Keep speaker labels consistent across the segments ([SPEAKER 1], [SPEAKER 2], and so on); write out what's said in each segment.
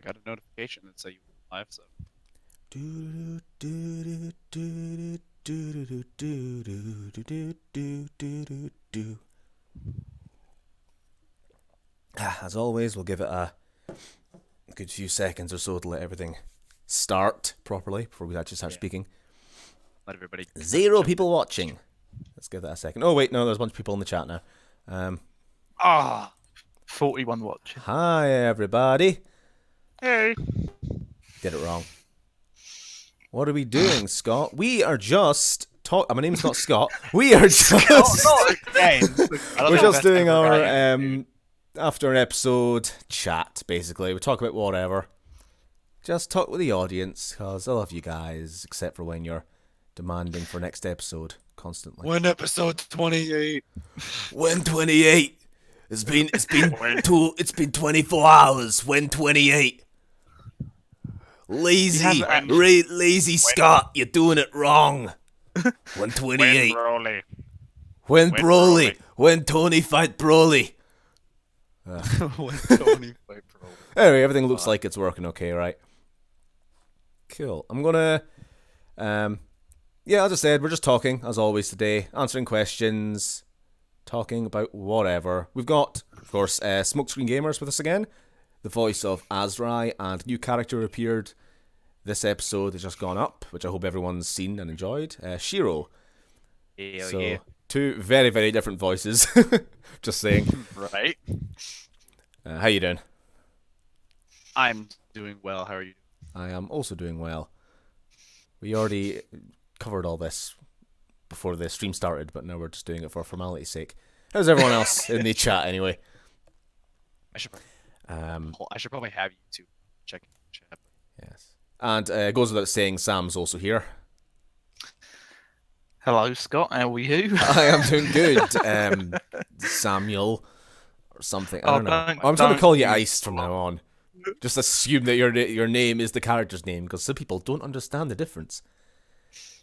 [SPEAKER 1] got a notification that said you were live, so.
[SPEAKER 2] As always, we'll give it a good few seconds or so to let everything start properly before we actually start speaking.
[SPEAKER 1] Let everybody.
[SPEAKER 2] 0 people watching. Let's give that a second. Oh wait, no, there's a bunch of people in the chat now.
[SPEAKER 3] 41 watching.
[SPEAKER 2] Hi everybody.
[SPEAKER 3] Hey.
[SPEAKER 2] Did it wrong. What are we doing, Scott? We are just my name's not Scott. We are just we're just doing our after an episode chat, basically. We talk about whatever. Just talk with the audience, because I love you guys, except for when you're demanding for next episode constantly.
[SPEAKER 1] When episode 28?
[SPEAKER 2] When 28? It's been 24 hours. When 28? Lazy Scott, you're doing it wrong. When 28? When Broly? When Tony fight Broly?
[SPEAKER 1] When Tony fight Broly.
[SPEAKER 2] Anyway, everything looks like it's working okay, right? Cool. I'm gonna, yeah, as I said, we're just talking, as always today, answering questions, talking about whatever. We've got, of course, Smokescreen Gamers with us again, the voice of Azrai, and new character appeared this episode has just gone up, which I hope everyone's seen and enjoyed, Shiro.
[SPEAKER 1] Yeah.
[SPEAKER 2] Two very, very different voices, just saying.
[SPEAKER 1] Right.
[SPEAKER 2] How you doing?
[SPEAKER 1] I'm doing well. How are you doing?
[SPEAKER 2] I am also doing well. We already covered all this before the stream started, but now we're just doing it for formality's sake. How's everyone else in the chat anyway?
[SPEAKER 1] I should probably have you two check the chat.
[SPEAKER 2] Yes. And it goes without saying, Sam's also here.
[SPEAKER 3] Hello, Scott. How are you?
[SPEAKER 2] I am doing good. Samuel or something. I don't know. I'm just going to call you Ice from now on. Just assume that your name is the character's name, because some people don't understand the difference.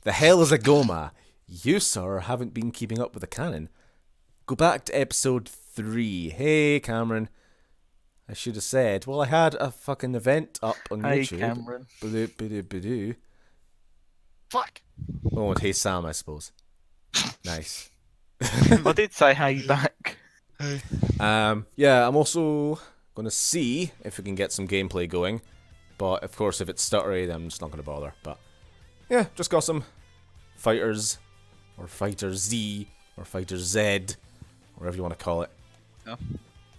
[SPEAKER 2] The hell is a Goma? You, sir, haven't been keeping up with the canon. Go back to episode 3. Hey, Cameron. I should have said, well, I had a fucking event up on YouTube.
[SPEAKER 3] Hey, Cameron.
[SPEAKER 2] Ba-do.
[SPEAKER 1] Fuck.
[SPEAKER 2] Oh, and hey, Sam, I suppose. Nice.
[SPEAKER 3] I did say hey back.
[SPEAKER 1] Hey.
[SPEAKER 2] Yeah, I'm also going to see if we can get some gameplay going. But, of course, if it's stuttery, then I'm just not going to bother. But, yeah, just got some fighters, or Fighter Z, or Fighter Z, whatever you want to call it.
[SPEAKER 1] No.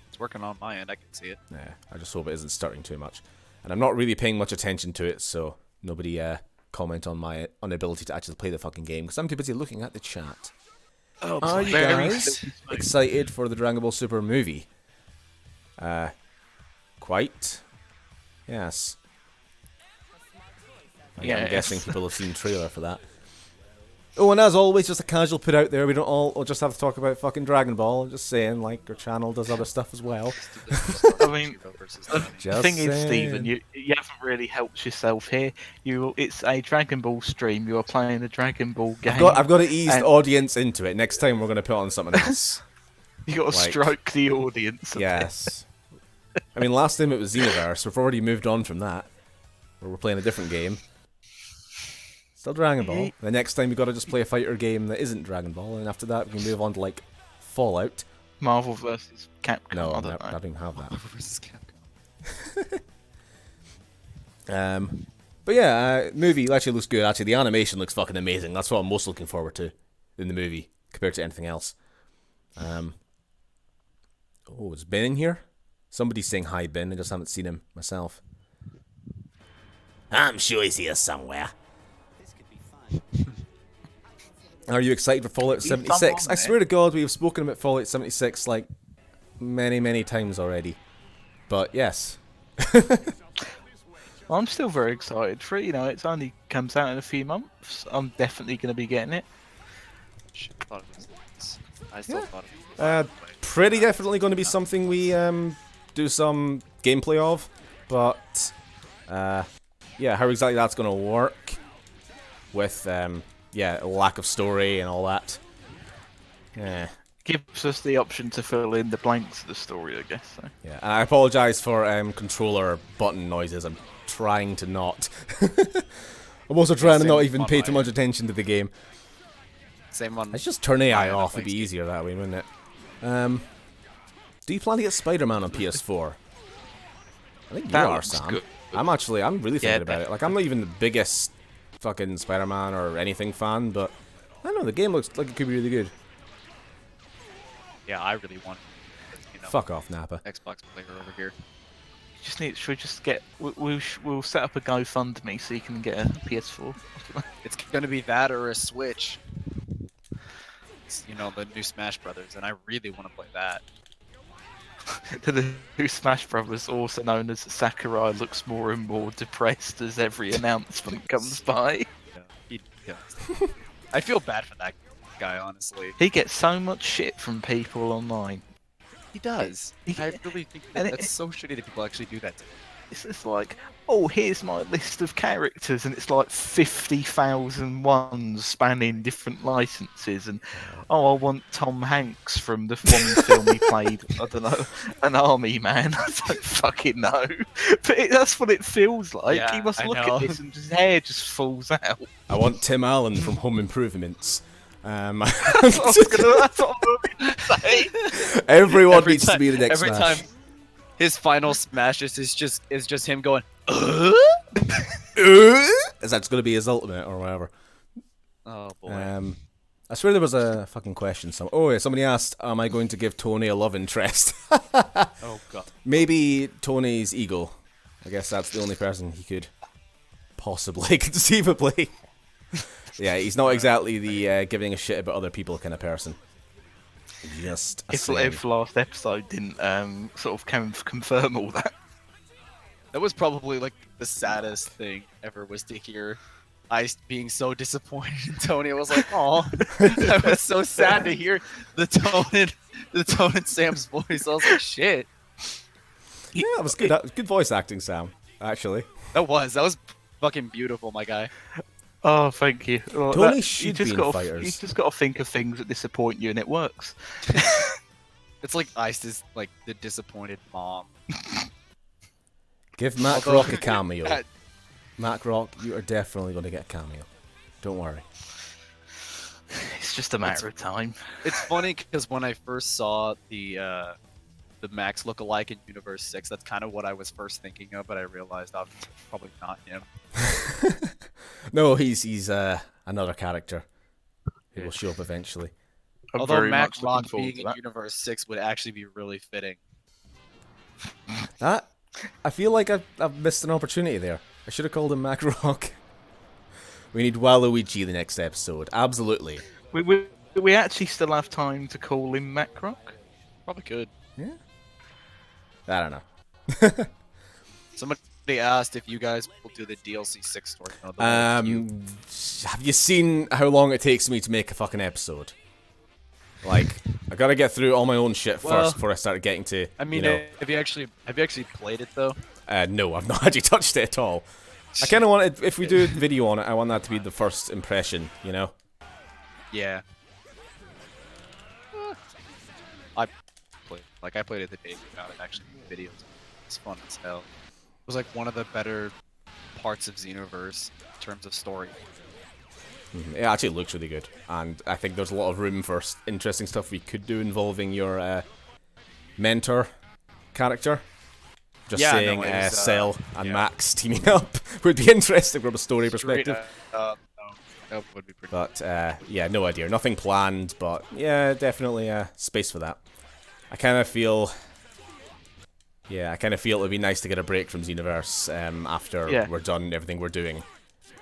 [SPEAKER 1] It's working on my end, I can see it.
[SPEAKER 2] Yeah, I just hope it isn't stuttering too much. And I'm not really paying much attention to it, so nobody comment on my inability to actually play the fucking game, because I'm too busy looking at the chat.
[SPEAKER 3] Oh,
[SPEAKER 2] Are you guys excited for the Dragon Ball Super movie? Quite. Yes.
[SPEAKER 3] Yeah,
[SPEAKER 2] I'm guessing people have seen the trailer for that. Oh, and as always, just a casual put out there. We don't all just have to talk about fucking Dragon Ball. I'm just saying, like, our channel does other stuff as well.
[SPEAKER 3] I mean, the
[SPEAKER 2] Just
[SPEAKER 3] thing is,
[SPEAKER 2] saying.
[SPEAKER 3] Stephen, you haven't really helped yourself here. It's a Dragon Ball stream. You are playing a Dragon Ball game.
[SPEAKER 2] I've got to ease the audience into it. Next time we're going to put on something else.
[SPEAKER 3] You got to stroke the audience.
[SPEAKER 2] Yes. I mean, last time it was Xenoverse. We've already moved on from that. Where we're playing a different game. Still Dragon Ball. The next time we got to just play a fighter game that isn't Dragon Ball, and after that we can move on to like Fallout.
[SPEAKER 3] Marvel vs. Capcom.
[SPEAKER 2] No,
[SPEAKER 3] I
[SPEAKER 2] I
[SPEAKER 3] don't know.
[SPEAKER 2] don't even have that.
[SPEAKER 1] Marvel vs. Capcom.
[SPEAKER 2] But yeah, movie actually looks good. Actually, the animation looks fucking amazing. That's what I'm most looking forward to in the movie compared to anything else. Oh, is Ben in here? Somebody's saying hi, Ben. I just haven't seen him myself. I'm sure he's here somewhere. Are you excited for Fallout 76? I swear to God, we have spoken about Fallout 76 like many, many times already. But yes.
[SPEAKER 3] Well, I'm still very excited for it. You know, it's only comes out in a few months. I'm definitely going to be getting it.
[SPEAKER 1] I still thought it was
[SPEAKER 2] Pretty definitely going to be something we do some gameplay of. But yeah, how exactly that's going to work with yeah, lack of story and all that. Yeah.
[SPEAKER 3] gives us the option to fill in the blanks of the story, I guess. So.
[SPEAKER 2] Yeah, and I apologise for controller button noises. I'm trying to not. I'm also trying to not even pay too much attention to the game.
[SPEAKER 1] Same one.
[SPEAKER 2] Let's just turn AI off. It'd be easier that way, wouldn't it? Do you plan to get Spider-Man on PS4? I think you are, Sam. Good. I'm really thinking about it. Like, I'm not even the biggest fucking Spider-Man or anything fan, but I don't know, the game looks like it could be really good.
[SPEAKER 1] Yeah, I really want.
[SPEAKER 2] Fuck off, Nappa.
[SPEAKER 1] Xbox player over here.
[SPEAKER 3] Should we just get? We'll set up a GoFundMe so you can get a PS4.
[SPEAKER 1] It's gonna be that or a Switch. It's, the new Smash Brothers, and I really want to play that.
[SPEAKER 3] The new Smash Brothers, also known as Sakurai, looks more and more depressed as every announcement comes by.
[SPEAKER 1] Yeah, he does. I feel bad for that guy, honestly.
[SPEAKER 3] He gets so much shit from people online.
[SPEAKER 1] He does. I really think that's so shitty that people actually do that.
[SPEAKER 3] It's just like, oh, here's my list of characters, and it's like 50,000 ones spanning different licenses, and oh, I want Tom Hanks from the one film he played, I don't know, an army man. I don't fucking know. But that's what it feels like.
[SPEAKER 1] Yeah,
[SPEAKER 3] he must look at this and his hair just falls out.
[SPEAKER 2] I want Tim Allen from Home Improvements.
[SPEAKER 3] That's what I'm going to say.
[SPEAKER 2] Everyone needs to be the next
[SPEAKER 1] Smash. Every time his final smash is just him going,
[SPEAKER 2] Is that going to be his ultimate or whatever?
[SPEAKER 1] Oh boy.
[SPEAKER 2] I swear there was a fucking question. Somebody asked, am I going to give Tony a love interest?
[SPEAKER 1] Oh god.
[SPEAKER 2] Maybe Tony's ego. I guess that's the only person he could possibly conceivably. Yeah, he's not exactly the giving a shit about other people kind of person. Just
[SPEAKER 3] if last episode didn't sort of confirm all that.
[SPEAKER 1] That was probably like the saddest thing ever, was to hear Ice being so disappointed in Tony. I was like, oh, I was so sad to hear the tone in Sam's voice. I was like, shit.
[SPEAKER 2] Yeah, that was good. That was good voice acting, Sam. Actually,
[SPEAKER 1] that was fucking beautiful, my guy.
[SPEAKER 3] Oh, thank you. Well,
[SPEAKER 2] Tony should be in fighters.
[SPEAKER 3] You just got to think of things that disappoint you, and it works.
[SPEAKER 1] It's like Ice is like the disappointed mom.
[SPEAKER 2] Give Mac Rock a cameo. Mac Rock, you are definitely going to get a cameo. Don't worry.
[SPEAKER 3] It's just a matter of time.
[SPEAKER 1] It's funny because when I first saw the Max look-alike in Xenoverse 6, that's kind of what I was first thinking of, but I realized obviously probably not him.
[SPEAKER 2] No, he's another character who will show up eventually.
[SPEAKER 1] Although Max Rock being in Xenoverse 6 would actually be really fitting.
[SPEAKER 2] I feel like I've missed an opportunity there. I should have called him Mac Rock. We need Waluigi the next episode. Absolutely.
[SPEAKER 3] We actually still have time to call him Mac Rock?
[SPEAKER 1] Probably could.
[SPEAKER 2] Yeah. I don't know.
[SPEAKER 1] Somebody asked if you guys will do the DLC 6 story.
[SPEAKER 2] Have you seen how long it takes me to make a fucking episode? Like, I gotta get through all my own shit first before I start getting to.
[SPEAKER 1] I mean, have you actually played it though?
[SPEAKER 2] No, I've not actually touched it at all. I kind of want it, if we do a video on it, I want that to be the first impression, you know?
[SPEAKER 1] Yeah. I played it the day without it actually videos. It's fun as hell. It was like one of the better parts of Xenoverse in terms of story.
[SPEAKER 2] It actually looks really good, and I think there's a lot of room for interesting stuff we could do involving your mentor character. Just saying, Cell and Max teaming up would be interesting from a story perspective.
[SPEAKER 1] That would be pretty.
[SPEAKER 2] But yeah, no idea. Nothing planned, but yeah, definitely space for that. I kind of feel it'd be nice to get a break from Xenoverse after we're done everything we're doing.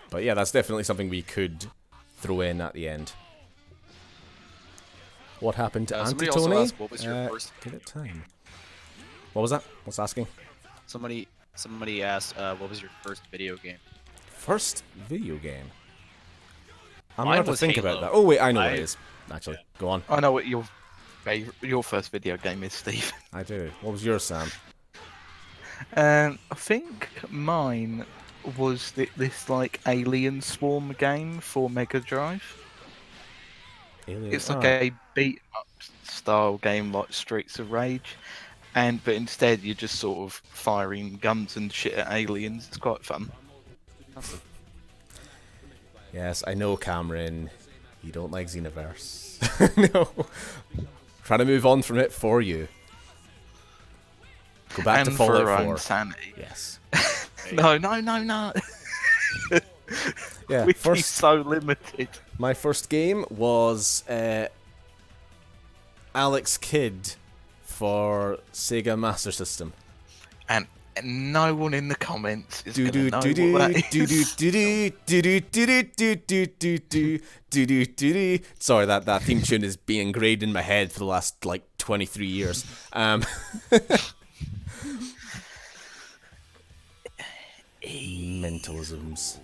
[SPEAKER 2] But yeah, that's definitely something we could throw in at the end. What happened to Auntie Tony?
[SPEAKER 1] Asked, what was your first?
[SPEAKER 2] Give it time. What was that? What's asking?
[SPEAKER 1] Somebody asked, what was your first video game?
[SPEAKER 2] First video game? I'm
[SPEAKER 1] Mine
[SPEAKER 2] going to
[SPEAKER 1] was
[SPEAKER 2] think
[SPEAKER 1] Halo.
[SPEAKER 2] about that. Oh wait, I know what it is. Actually, go on.
[SPEAKER 3] I know what your first video game is, Steve.
[SPEAKER 2] I do. What was yours, Sam?
[SPEAKER 3] I think mine was this like Alien Swarm game for Mega Drive. It's like a beat 'em up style game like Streets of Rage, but instead you're just sort of firing guns and shit at aliens. It's quite fun.
[SPEAKER 2] Yes, I know, Cameron. You don't like Xenoverse. No. Trying to move on from it for you. Go back
[SPEAKER 3] And
[SPEAKER 2] to
[SPEAKER 3] for
[SPEAKER 2] Fallout
[SPEAKER 3] our
[SPEAKER 2] 4.
[SPEAKER 3] own sanity.
[SPEAKER 2] Yes.
[SPEAKER 3] No.
[SPEAKER 2] Yeah,
[SPEAKER 3] We'd be
[SPEAKER 2] first,
[SPEAKER 3] so limited.
[SPEAKER 2] my first game was Alex Kidd for Sega Master System.
[SPEAKER 3] And no one in the comments is
[SPEAKER 2] Do
[SPEAKER 3] going
[SPEAKER 2] do
[SPEAKER 3] to
[SPEAKER 2] do
[SPEAKER 3] know what
[SPEAKER 2] do
[SPEAKER 3] that
[SPEAKER 2] do
[SPEAKER 3] is.
[SPEAKER 2] do do do do do do do do do do do do. Sorry, that theme tune is being engraved in my head for the last like 23 years. Mentalisms.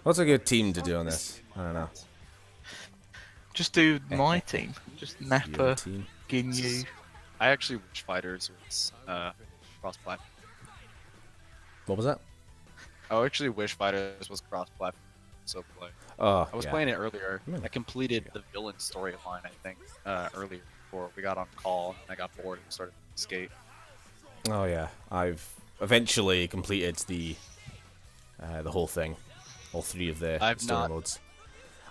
[SPEAKER 2] What's a good team to do on this? I don't know.
[SPEAKER 3] Just do my team. Just
[SPEAKER 2] Your
[SPEAKER 3] Nappa,
[SPEAKER 2] team.
[SPEAKER 3] Ginyu.
[SPEAKER 1] I actually wish Fighters was cross-platform.
[SPEAKER 2] What was that?
[SPEAKER 1] I actually wish Fighters was cross-platform. So play.
[SPEAKER 2] Oh,
[SPEAKER 1] I was
[SPEAKER 2] yeah.
[SPEAKER 1] playing it earlier.
[SPEAKER 2] Really?
[SPEAKER 1] I completed the villain storyline, I think, earlier before we got on call. And I got bored and started to skate.
[SPEAKER 2] Oh yeah, I've eventually completed the whole thing, all 3 of the
[SPEAKER 1] I've
[SPEAKER 2] story
[SPEAKER 1] not-
[SPEAKER 2] modes.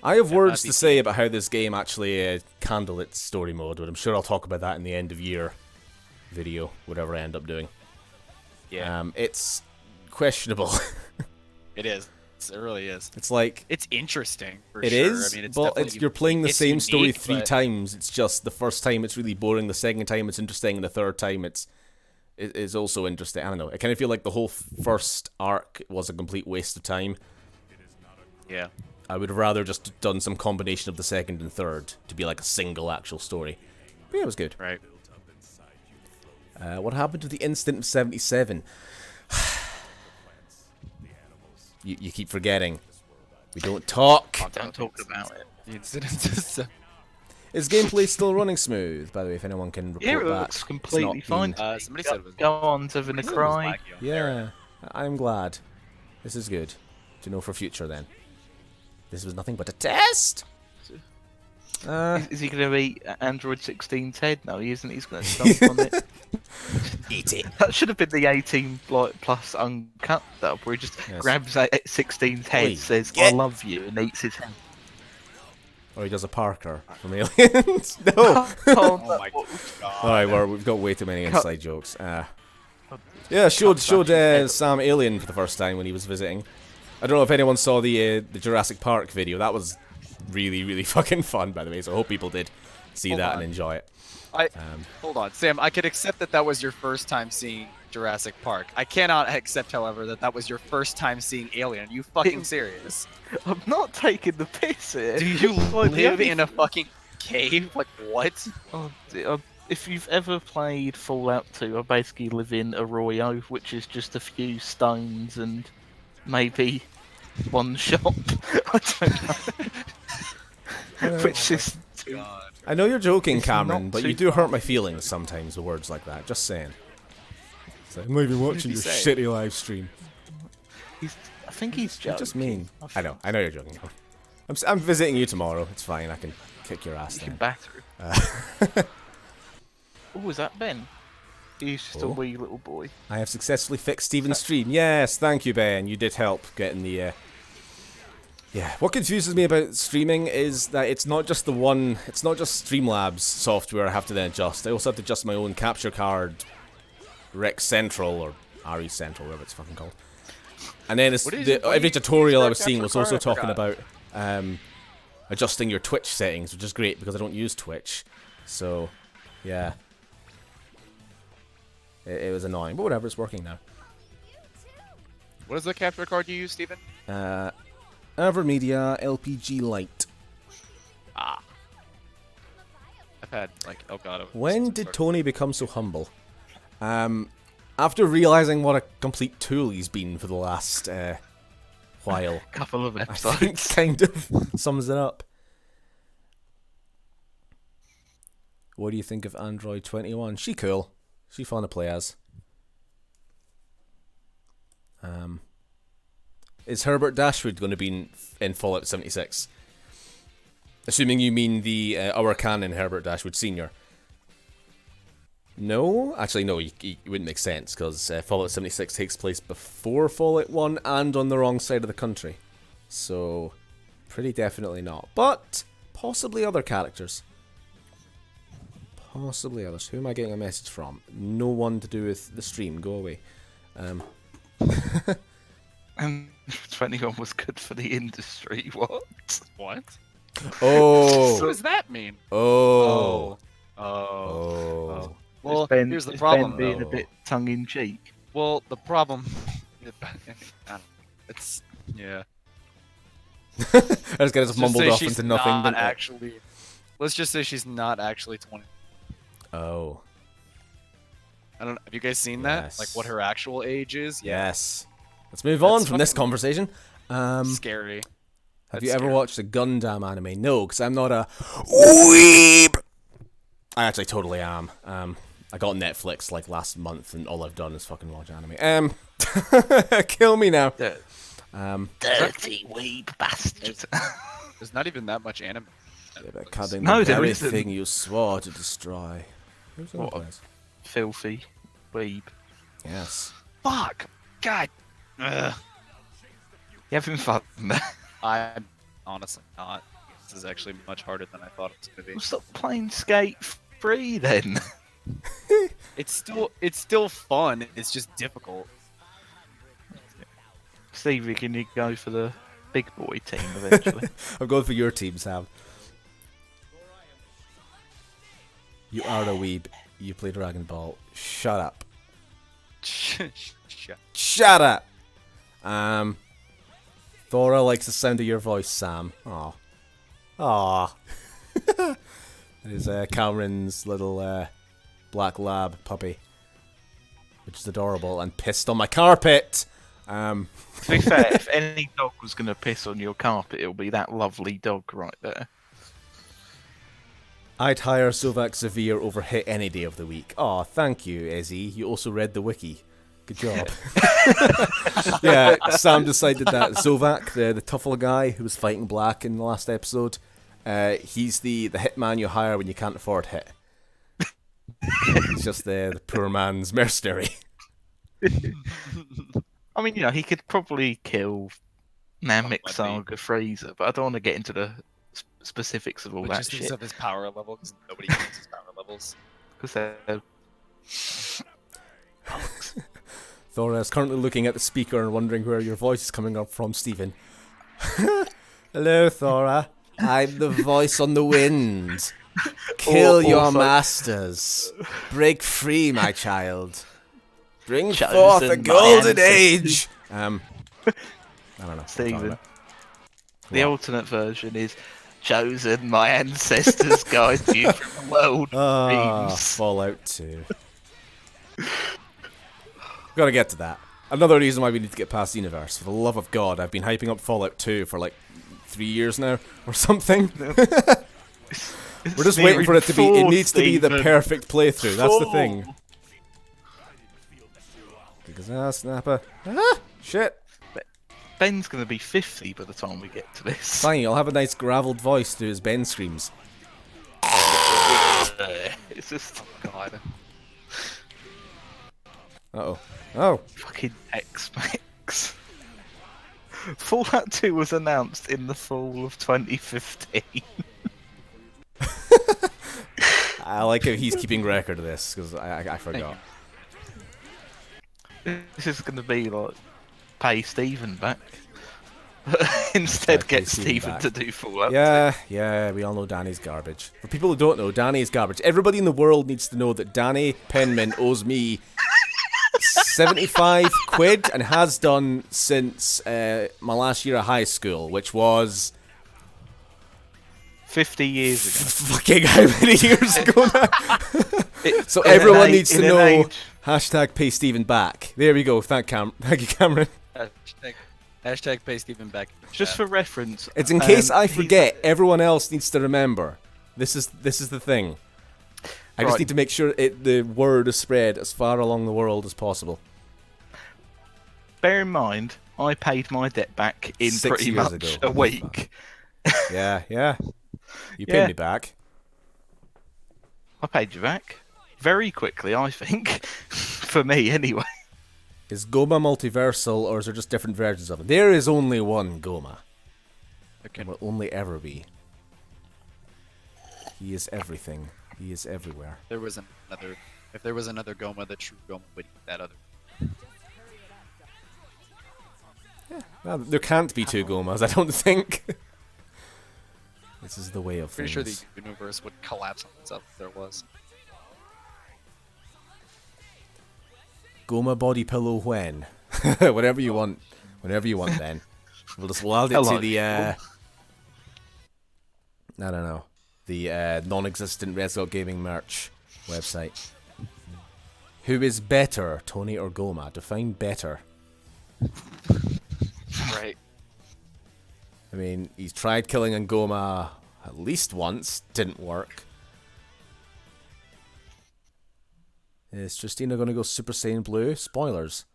[SPEAKER 2] I have words
[SPEAKER 1] not
[SPEAKER 2] to say about how this game actually handled its story mode, but I'm sure I'll talk about that in the end of year video, whatever I end up doing.
[SPEAKER 1] Yeah,
[SPEAKER 2] It's questionable.
[SPEAKER 1] it is. It really is.
[SPEAKER 2] It's like
[SPEAKER 1] It's interesting. For
[SPEAKER 2] it
[SPEAKER 1] sure.
[SPEAKER 2] is,
[SPEAKER 1] I mean, it's
[SPEAKER 2] but
[SPEAKER 1] definitely-
[SPEAKER 2] you're playing the
[SPEAKER 1] it's
[SPEAKER 2] same story
[SPEAKER 1] unique,
[SPEAKER 2] 3
[SPEAKER 1] but-
[SPEAKER 2] times. It's just the first time it's really boring, the second time it's interesting, and the third time it's also interesting. I don't know. I kind of feel like the whole first arc was a complete waste of time.
[SPEAKER 1] Yeah.
[SPEAKER 2] I would have rather just done some combination of the second and third to be like a single actual story. But yeah, it was good.
[SPEAKER 1] Right.
[SPEAKER 2] What happened to the Instant of 77? you keep forgetting. We don't talk.
[SPEAKER 3] Don't talk about it.
[SPEAKER 1] The incident is.
[SPEAKER 2] Is gameplay still running smooth? By the way, if anyone can report
[SPEAKER 3] Yeah, it
[SPEAKER 2] that.
[SPEAKER 3] looks
[SPEAKER 2] It's
[SPEAKER 3] completely
[SPEAKER 2] not
[SPEAKER 3] fine.
[SPEAKER 2] been-
[SPEAKER 1] Somebody said it was.
[SPEAKER 3] Go on to the
[SPEAKER 1] somebody said it was
[SPEAKER 3] cry.
[SPEAKER 1] laggy on there.
[SPEAKER 2] Yeah, I'm glad. This is good to know for future then. This was nothing but a test!
[SPEAKER 3] Is he going to be Android 16 Ted? No, he isn't. He's going to stomp on it.
[SPEAKER 2] Eat it.
[SPEAKER 3] That should have been the 18 plus uncut though, where he just
[SPEAKER 2] Yes.
[SPEAKER 3] grabs 16's head,
[SPEAKER 2] Oi,
[SPEAKER 3] says
[SPEAKER 2] get-
[SPEAKER 3] "I love you," and eats his head.
[SPEAKER 2] Or he does a Parker from Aliens. No!
[SPEAKER 3] Oh,
[SPEAKER 1] Oh my god.
[SPEAKER 2] Alright, we've got way too many
[SPEAKER 3] Cut.
[SPEAKER 2] inside jokes. Yeah, showed
[SPEAKER 3] Cut his head.
[SPEAKER 2] Sam Alien for the first time when he was visiting. I don't know if anyone saw the Jurassic Park video. That was really, really fucking fun, by the way, so I hope people did see
[SPEAKER 1] Hold
[SPEAKER 2] that
[SPEAKER 1] on.
[SPEAKER 2] and enjoy it.
[SPEAKER 1] Hold on, Sam. I could accept that that was your first time seeing Jurassic Park. I cannot accept, however, that that was your first time seeing Alien. Are you fucking serious?
[SPEAKER 3] I'm not taking the piss here.
[SPEAKER 1] Do you
[SPEAKER 3] Like, the
[SPEAKER 1] live
[SPEAKER 3] only-
[SPEAKER 1] in a fucking cave? Like what?
[SPEAKER 3] If you've ever played Fallout 2, I basically live in Arroyo, which is just a few stones and maybe one shop. I don't know. Which is
[SPEAKER 1] God.
[SPEAKER 2] I know you're joking,
[SPEAKER 3] It's
[SPEAKER 2] Cameron,
[SPEAKER 3] not
[SPEAKER 2] but
[SPEAKER 3] too
[SPEAKER 2] you do
[SPEAKER 3] far.
[SPEAKER 2] hurt my feelings sometimes with words like that. Just saying. So, I'm not even watching
[SPEAKER 1] he
[SPEAKER 2] your
[SPEAKER 1] say?
[SPEAKER 2] shitty live stream.
[SPEAKER 3] I think he's
[SPEAKER 2] You're
[SPEAKER 3] joking.
[SPEAKER 2] just mean. I know you're joking. I'm visiting you tomorrow. It's fine. I can kick your ass
[SPEAKER 3] You can
[SPEAKER 2] then.
[SPEAKER 3] batter him. Oh, is that Ben? He's just a
[SPEAKER 2] Oh.
[SPEAKER 3] wee little boy.
[SPEAKER 2] I have successfully fixed Steven's stream. Yes, thank you, Ben. You did help getting the. Yeah, what confuses me about streaming is that it's not just it's not just Streamlabs software I have to then adjust. I also have to adjust my own capture card, Rec Central or RE Central, whatever it's fucking called. And then
[SPEAKER 1] What is- what do
[SPEAKER 2] every
[SPEAKER 1] you
[SPEAKER 2] tutorial
[SPEAKER 1] use
[SPEAKER 2] I
[SPEAKER 1] for
[SPEAKER 2] was seeing
[SPEAKER 1] capture
[SPEAKER 2] was also
[SPEAKER 1] card? I
[SPEAKER 2] talking about adjusting your Twitch settings, which is great because I don't use Twitch. So, yeah. It was annoying, but whatever, it's working now.
[SPEAKER 1] What is the capture card you use, Steven?
[SPEAKER 2] Avermedia LPG Lite.
[SPEAKER 1] Ah. I've had like Elgato.
[SPEAKER 2] When
[SPEAKER 1] since
[SPEAKER 2] did
[SPEAKER 1] I started.
[SPEAKER 2] Tony become so humble? After realizing what a complete tool he's been for the last while,
[SPEAKER 3] Couple of
[SPEAKER 2] I
[SPEAKER 3] episodes.
[SPEAKER 2] think kind of sums it up. What do you think of Android 21? She cool. She fun to play as. Is Herbert Dashwood going to be in Fallout 76? Assuming you mean the our canon Herbert Dashwood Sr. No? Actually, no, it wouldn't make sense, because Fallout 76 takes place before Fallout 1 and on the wrong side of the country. So, pretty definitely not. But, possibly other characters. Possibly others. Who am I getting a message from? No one to do with the stream. Go away.
[SPEAKER 3] And 21 was good for the industry. What?
[SPEAKER 1] What?
[SPEAKER 2] Oh!
[SPEAKER 1] What does that mean?
[SPEAKER 2] Oh!
[SPEAKER 1] Oh. Well,
[SPEAKER 3] Ben,
[SPEAKER 1] here's the
[SPEAKER 3] is
[SPEAKER 1] problem,
[SPEAKER 3] Ben being
[SPEAKER 1] though.
[SPEAKER 3] a bit tongue-in-cheek.
[SPEAKER 1] Well, the problem... It's... Yeah.
[SPEAKER 2] I just got
[SPEAKER 1] Let's
[SPEAKER 2] mumbled
[SPEAKER 1] say
[SPEAKER 2] off
[SPEAKER 1] she's
[SPEAKER 2] into nothing.
[SPEAKER 1] not
[SPEAKER 2] didn't I?
[SPEAKER 1] actually... Let's just say she's not actually 20.
[SPEAKER 2] Oh.
[SPEAKER 1] I don't. Have you guys seen that?
[SPEAKER 2] Yes.
[SPEAKER 1] Like what her actual age is?
[SPEAKER 2] Yes. Let's move on
[SPEAKER 1] That's
[SPEAKER 2] from this
[SPEAKER 1] fucking
[SPEAKER 2] conversation.
[SPEAKER 1] Scary.
[SPEAKER 2] Have
[SPEAKER 1] That's
[SPEAKER 2] you ever
[SPEAKER 1] scary.
[SPEAKER 2] watched a Gundam anime? No, because I'm not a weeb. I actually totally am. I got Netflix like last month, and all I've done is fucking watch anime. Kill me now.
[SPEAKER 3] Dirty weeb bastard.
[SPEAKER 1] There's not even that much anime.
[SPEAKER 2] Cutting
[SPEAKER 3] No,
[SPEAKER 2] the
[SPEAKER 3] there
[SPEAKER 2] very
[SPEAKER 3] isn't.
[SPEAKER 2] thing you swore to destroy. Who's
[SPEAKER 3] What?
[SPEAKER 2] that?
[SPEAKER 3] Filthy weeb.
[SPEAKER 2] Yes.
[SPEAKER 1] Fuck. God. Ugh.
[SPEAKER 3] You having fun there?
[SPEAKER 1] I'm honestly not. This is actually much harder than I thought it was gonna be.
[SPEAKER 3] Well, stop playing Skate 3 then.
[SPEAKER 1] It's still fun. It's just difficult.
[SPEAKER 3] Steve, you can go for the big boy team eventually.
[SPEAKER 2] I'm going for your team, Sam. You are a weeb. You play Dragon Ball. Shut up.
[SPEAKER 1] Shut.
[SPEAKER 2] Shut up! Thora likes the sound of your voice, Sam. Aw. Aw. It is Cameron's little black lab puppy. Which is adorable and pissed on my carpet!
[SPEAKER 3] To be fair, if any dog was going to piss on your carpet, it'll be that lovely dog right there.
[SPEAKER 2] I'd hire Sovak Severe over Hit any day of the week. Aw, thank you, Ezzy. You also read the wiki. Good job. Yeah, Sam decided that Sovak, the Tuffle guy who was fighting Black in the last episode, he's the hitman you hire when you can't afford Hit. He's just the poor man's mercenary.
[SPEAKER 3] I mean, you know, he could probably kill Namek
[SPEAKER 1] Might be.
[SPEAKER 3] Saga Freezer, but I don't want to get into the specifics of all
[SPEAKER 1] Which
[SPEAKER 3] that
[SPEAKER 1] is because
[SPEAKER 3] shit.
[SPEAKER 1] of his power level, because nobody uses his power levels.
[SPEAKER 3] Because they're...
[SPEAKER 2] Thora is currently looking at the speaker and wondering where your voice is coming up from, Stephen. Hello, Thora. I'm the voice on the wind. Kill your
[SPEAKER 3] also-
[SPEAKER 2] masters. Break free, my child. Bring
[SPEAKER 3] Chosen
[SPEAKER 2] forth a
[SPEAKER 3] my
[SPEAKER 2] golden
[SPEAKER 3] ancestors.
[SPEAKER 2] age. I don't know. what I'm talking
[SPEAKER 3] Stephen,
[SPEAKER 2] about.
[SPEAKER 3] the alternate version is chosen my ancestors guide you from the world
[SPEAKER 2] Ah,
[SPEAKER 3] dreams.
[SPEAKER 2] Fallout 2. Gotta get to that. Another reason why we need to get past Xenoverse. For the love of God, I've been hyping up Fallout 2 for like 3 years now, or something. We're just waiting for it to be. It needs to be the perfect playthrough. That's the thing. Because snapper. Ah, shit.
[SPEAKER 3] Ben's going to be 50 by the time we get to this.
[SPEAKER 2] Fine, I'll have a nice gravelled voice to his Ben screams.
[SPEAKER 3] It's just
[SPEAKER 1] God.
[SPEAKER 2] Uh-oh. Oh.
[SPEAKER 3] fucking X-Max. Fallout 2 was announced in the fall of 2015.
[SPEAKER 2] I like how he's keeping record of this, because I forgot.
[SPEAKER 3] This is going to be like pay Stephen back. Instead,
[SPEAKER 2] Pay
[SPEAKER 3] get
[SPEAKER 2] Stephen
[SPEAKER 3] Stephen
[SPEAKER 2] back.
[SPEAKER 3] to do Fallout.
[SPEAKER 2] Yeah, we all know Danny's garbage. For people who don't know, Danny's garbage. Everybody in the world needs to know that Danny Penman owes me 75 quid and has done since my last year of high school, which was
[SPEAKER 3] 50 years ago.
[SPEAKER 2] fucking how many years ago now? So
[SPEAKER 3] In an
[SPEAKER 2] everyone
[SPEAKER 3] age-
[SPEAKER 2] needs to
[SPEAKER 3] in an
[SPEAKER 2] know.
[SPEAKER 3] age-
[SPEAKER 2] Hashtag pay Stephen back. There we go. Thank you, Cameron.
[SPEAKER 1] Hashtag pay Stephen back.
[SPEAKER 3] Just for reference,
[SPEAKER 2] It's in case I
[SPEAKER 3] he's-
[SPEAKER 2] forget. Everyone else needs to remember. This is the thing. I just
[SPEAKER 3] Right.
[SPEAKER 2] need to make sure the word is spread as far along the world as possible.
[SPEAKER 3] Bear in mind, I paid my debt back in
[SPEAKER 2] 6
[SPEAKER 3] pretty
[SPEAKER 2] years
[SPEAKER 3] much
[SPEAKER 2] ago.
[SPEAKER 3] a week.
[SPEAKER 2] Yeah. You
[SPEAKER 3] Yeah.
[SPEAKER 2] paid me back.
[SPEAKER 3] I paid you back very quickly, I think. For me, anyway.
[SPEAKER 2] Is Goma multiversal, or is there just different versions of it? There is only one Goma. There will only ever be. He is everything. He is everywhere.
[SPEAKER 1] There was another. If there was another Goma, the true Goma would eat that other.
[SPEAKER 2] Well, there can't be two Gomas, I don't think. This is the way of
[SPEAKER 1] Pretty
[SPEAKER 2] things.
[SPEAKER 1] sure the universe would collapse on itself if there was.
[SPEAKER 2] Goma body pillow when? Whatever you want. Whenever you want then. We'll add it to the I don't know. The non-existent Result Gaming merch website. Who is better, Tony or Goma? Define better.
[SPEAKER 1] Right.
[SPEAKER 2] I mean, he's tried killing Ngoma at least once, didn't work. Is Justina gonna go Super Saiyan Blue? Spoilers.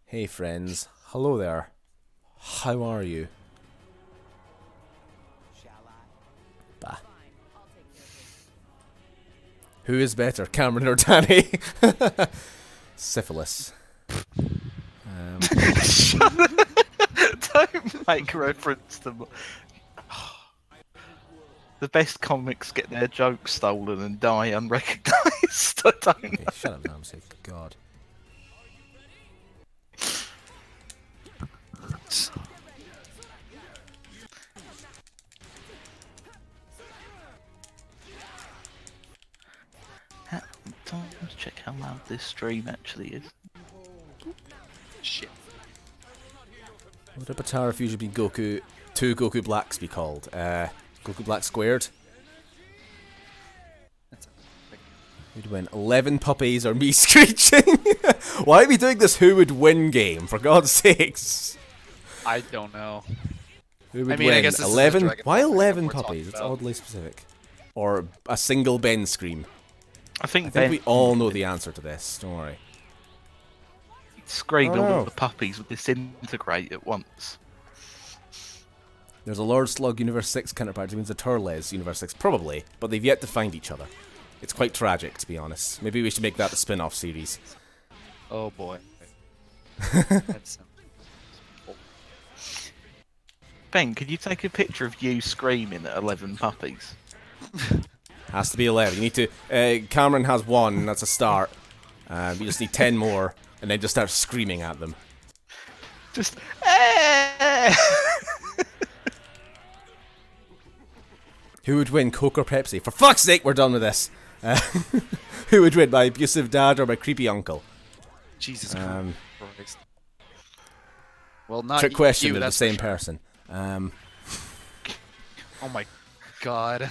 [SPEAKER 2] Hey friends, hello there. How are you? Bah. Who is better, Cameron or Danny? Syphilis.
[SPEAKER 3] Don't make reference to... The best comics get their jokes stolen and die unrecognised. I don't
[SPEAKER 2] Okay, shut up, Namsy. God.
[SPEAKER 3] Let's check how loud this stream actually is.
[SPEAKER 1] Shit.
[SPEAKER 2] What would a Batara fusion be Goku... Two Goku Blacks be called? Goku Black Squared? Who'd win? 11 puppies or me screeching? Why are we doing this who would win game, for God's sakes?
[SPEAKER 1] I don't know.
[SPEAKER 2] Who would
[SPEAKER 1] I mean, I
[SPEAKER 2] win?
[SPEAKER 1] guess this is
[SPEAKER 2] 11?
[SPEAKER 1] the Dragon
[SPEAKER 2] Why
[SPEAKER 1] Ball thing
[SPEAKER 2] 11
[SPEAKER 1] we're talking
[SPEAKER 2] puppies? It's
[SPEAKER 1] about.
[SPEAKER 2] oddly specific. Or a single Ben scream.
[SPEAKER 3] I think
[SPEAKER 2] I think
[SPEAKER 3] Ben
[SPEAKER 2] we all know the answer to this, don't worry.
[SPEAKER 3] screamed
[SPEAKER 2] Oh,
[SPEAKER 3] all
[SPEAKER 2] no.
[SPEAKER 3] of the puppies would disintegrate at once.
[SPEAKER 2] There's a Lord Slug Universe 6 counterpart, it means a Turles Universe 6, probably, but they've yet to find each other. It's quite tragic, to be honest. Maybe we should make that the spin-off series.
[SPEAKER 1] Oh boy. That's,
[SPEAKER 3] Ben, could you take a picture of you screaming at 11 puppies?
[SPEAKER 2] Has to be 11. You need to... Cameron has 1, that's a start. You just need 10 more, and then just start screaming at them.
[SPEAKER 3] Just... "Eh!"
[SPEAKER 2] Who would win, Coke or Pepsi? For fuck's sake, we're done with this. Who would win, my abusive dad or my creepy uncle?
[SPEAKER 1] Jesus Christ. Well, not
[SPEAKER 2] Trick question,
[SPEAKER 1] you,
[SPEAKER 2] they're the
[SPEAKER 1] that's for
[SPEAKER 2] same
[SPEAKER 1] sure.
[SPEAKER 2] person.
[SPEAKER 1] Oh my god.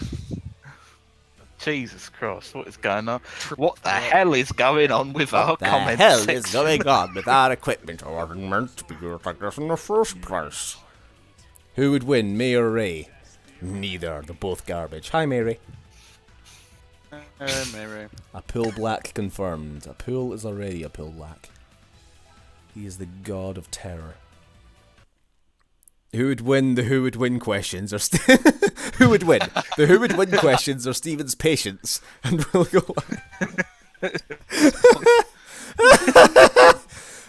[SPEAKER 3] Jesus Christ, what is going on? What the hell is going on with our
[SPEAKER 2] The
[SPEAKER 3] comment
[SPEAKER 2] hell
[SPEAKER 3] section?
[SPEAKER 2] is going on with our equipment? I wasn't meant to be like this in the first place. Who would win, May or Ray? Neither. They're both garbage. Hi, Mary.
[SPEAKER 1] Maybe.
[SPEAKER 2] A pool black confirmed. A pool is already a pool black. He is the god of terror. Who would win the who would win questions or who would win? The who would win questions or Stephen's patience? And we'll go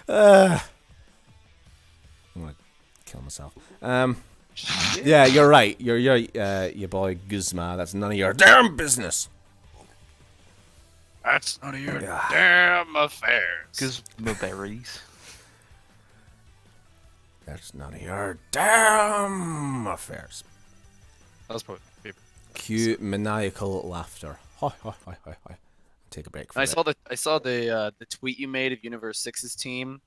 [SPEAKER 2] I'm gonna kill myself. Yeah, you're right. You're your boy Guzma. That's none of your damn business.
[SPEAKER 1] That's none of your damn affairs.
[SPEAKER 3] Guzmaberries.
[SPEAKER 2] That's none of your damn affairs.
[SPEAKER 1] That was probably my favorite.
[SPEAKER 2] Cue maniacal laughter. Hi, hi, hi, hi, hi. Take a break from
[SPEAKER 1] I
[SPEAKER 2] it.
[SPEAKER 1] saw the tweet you made of Universe 6's team,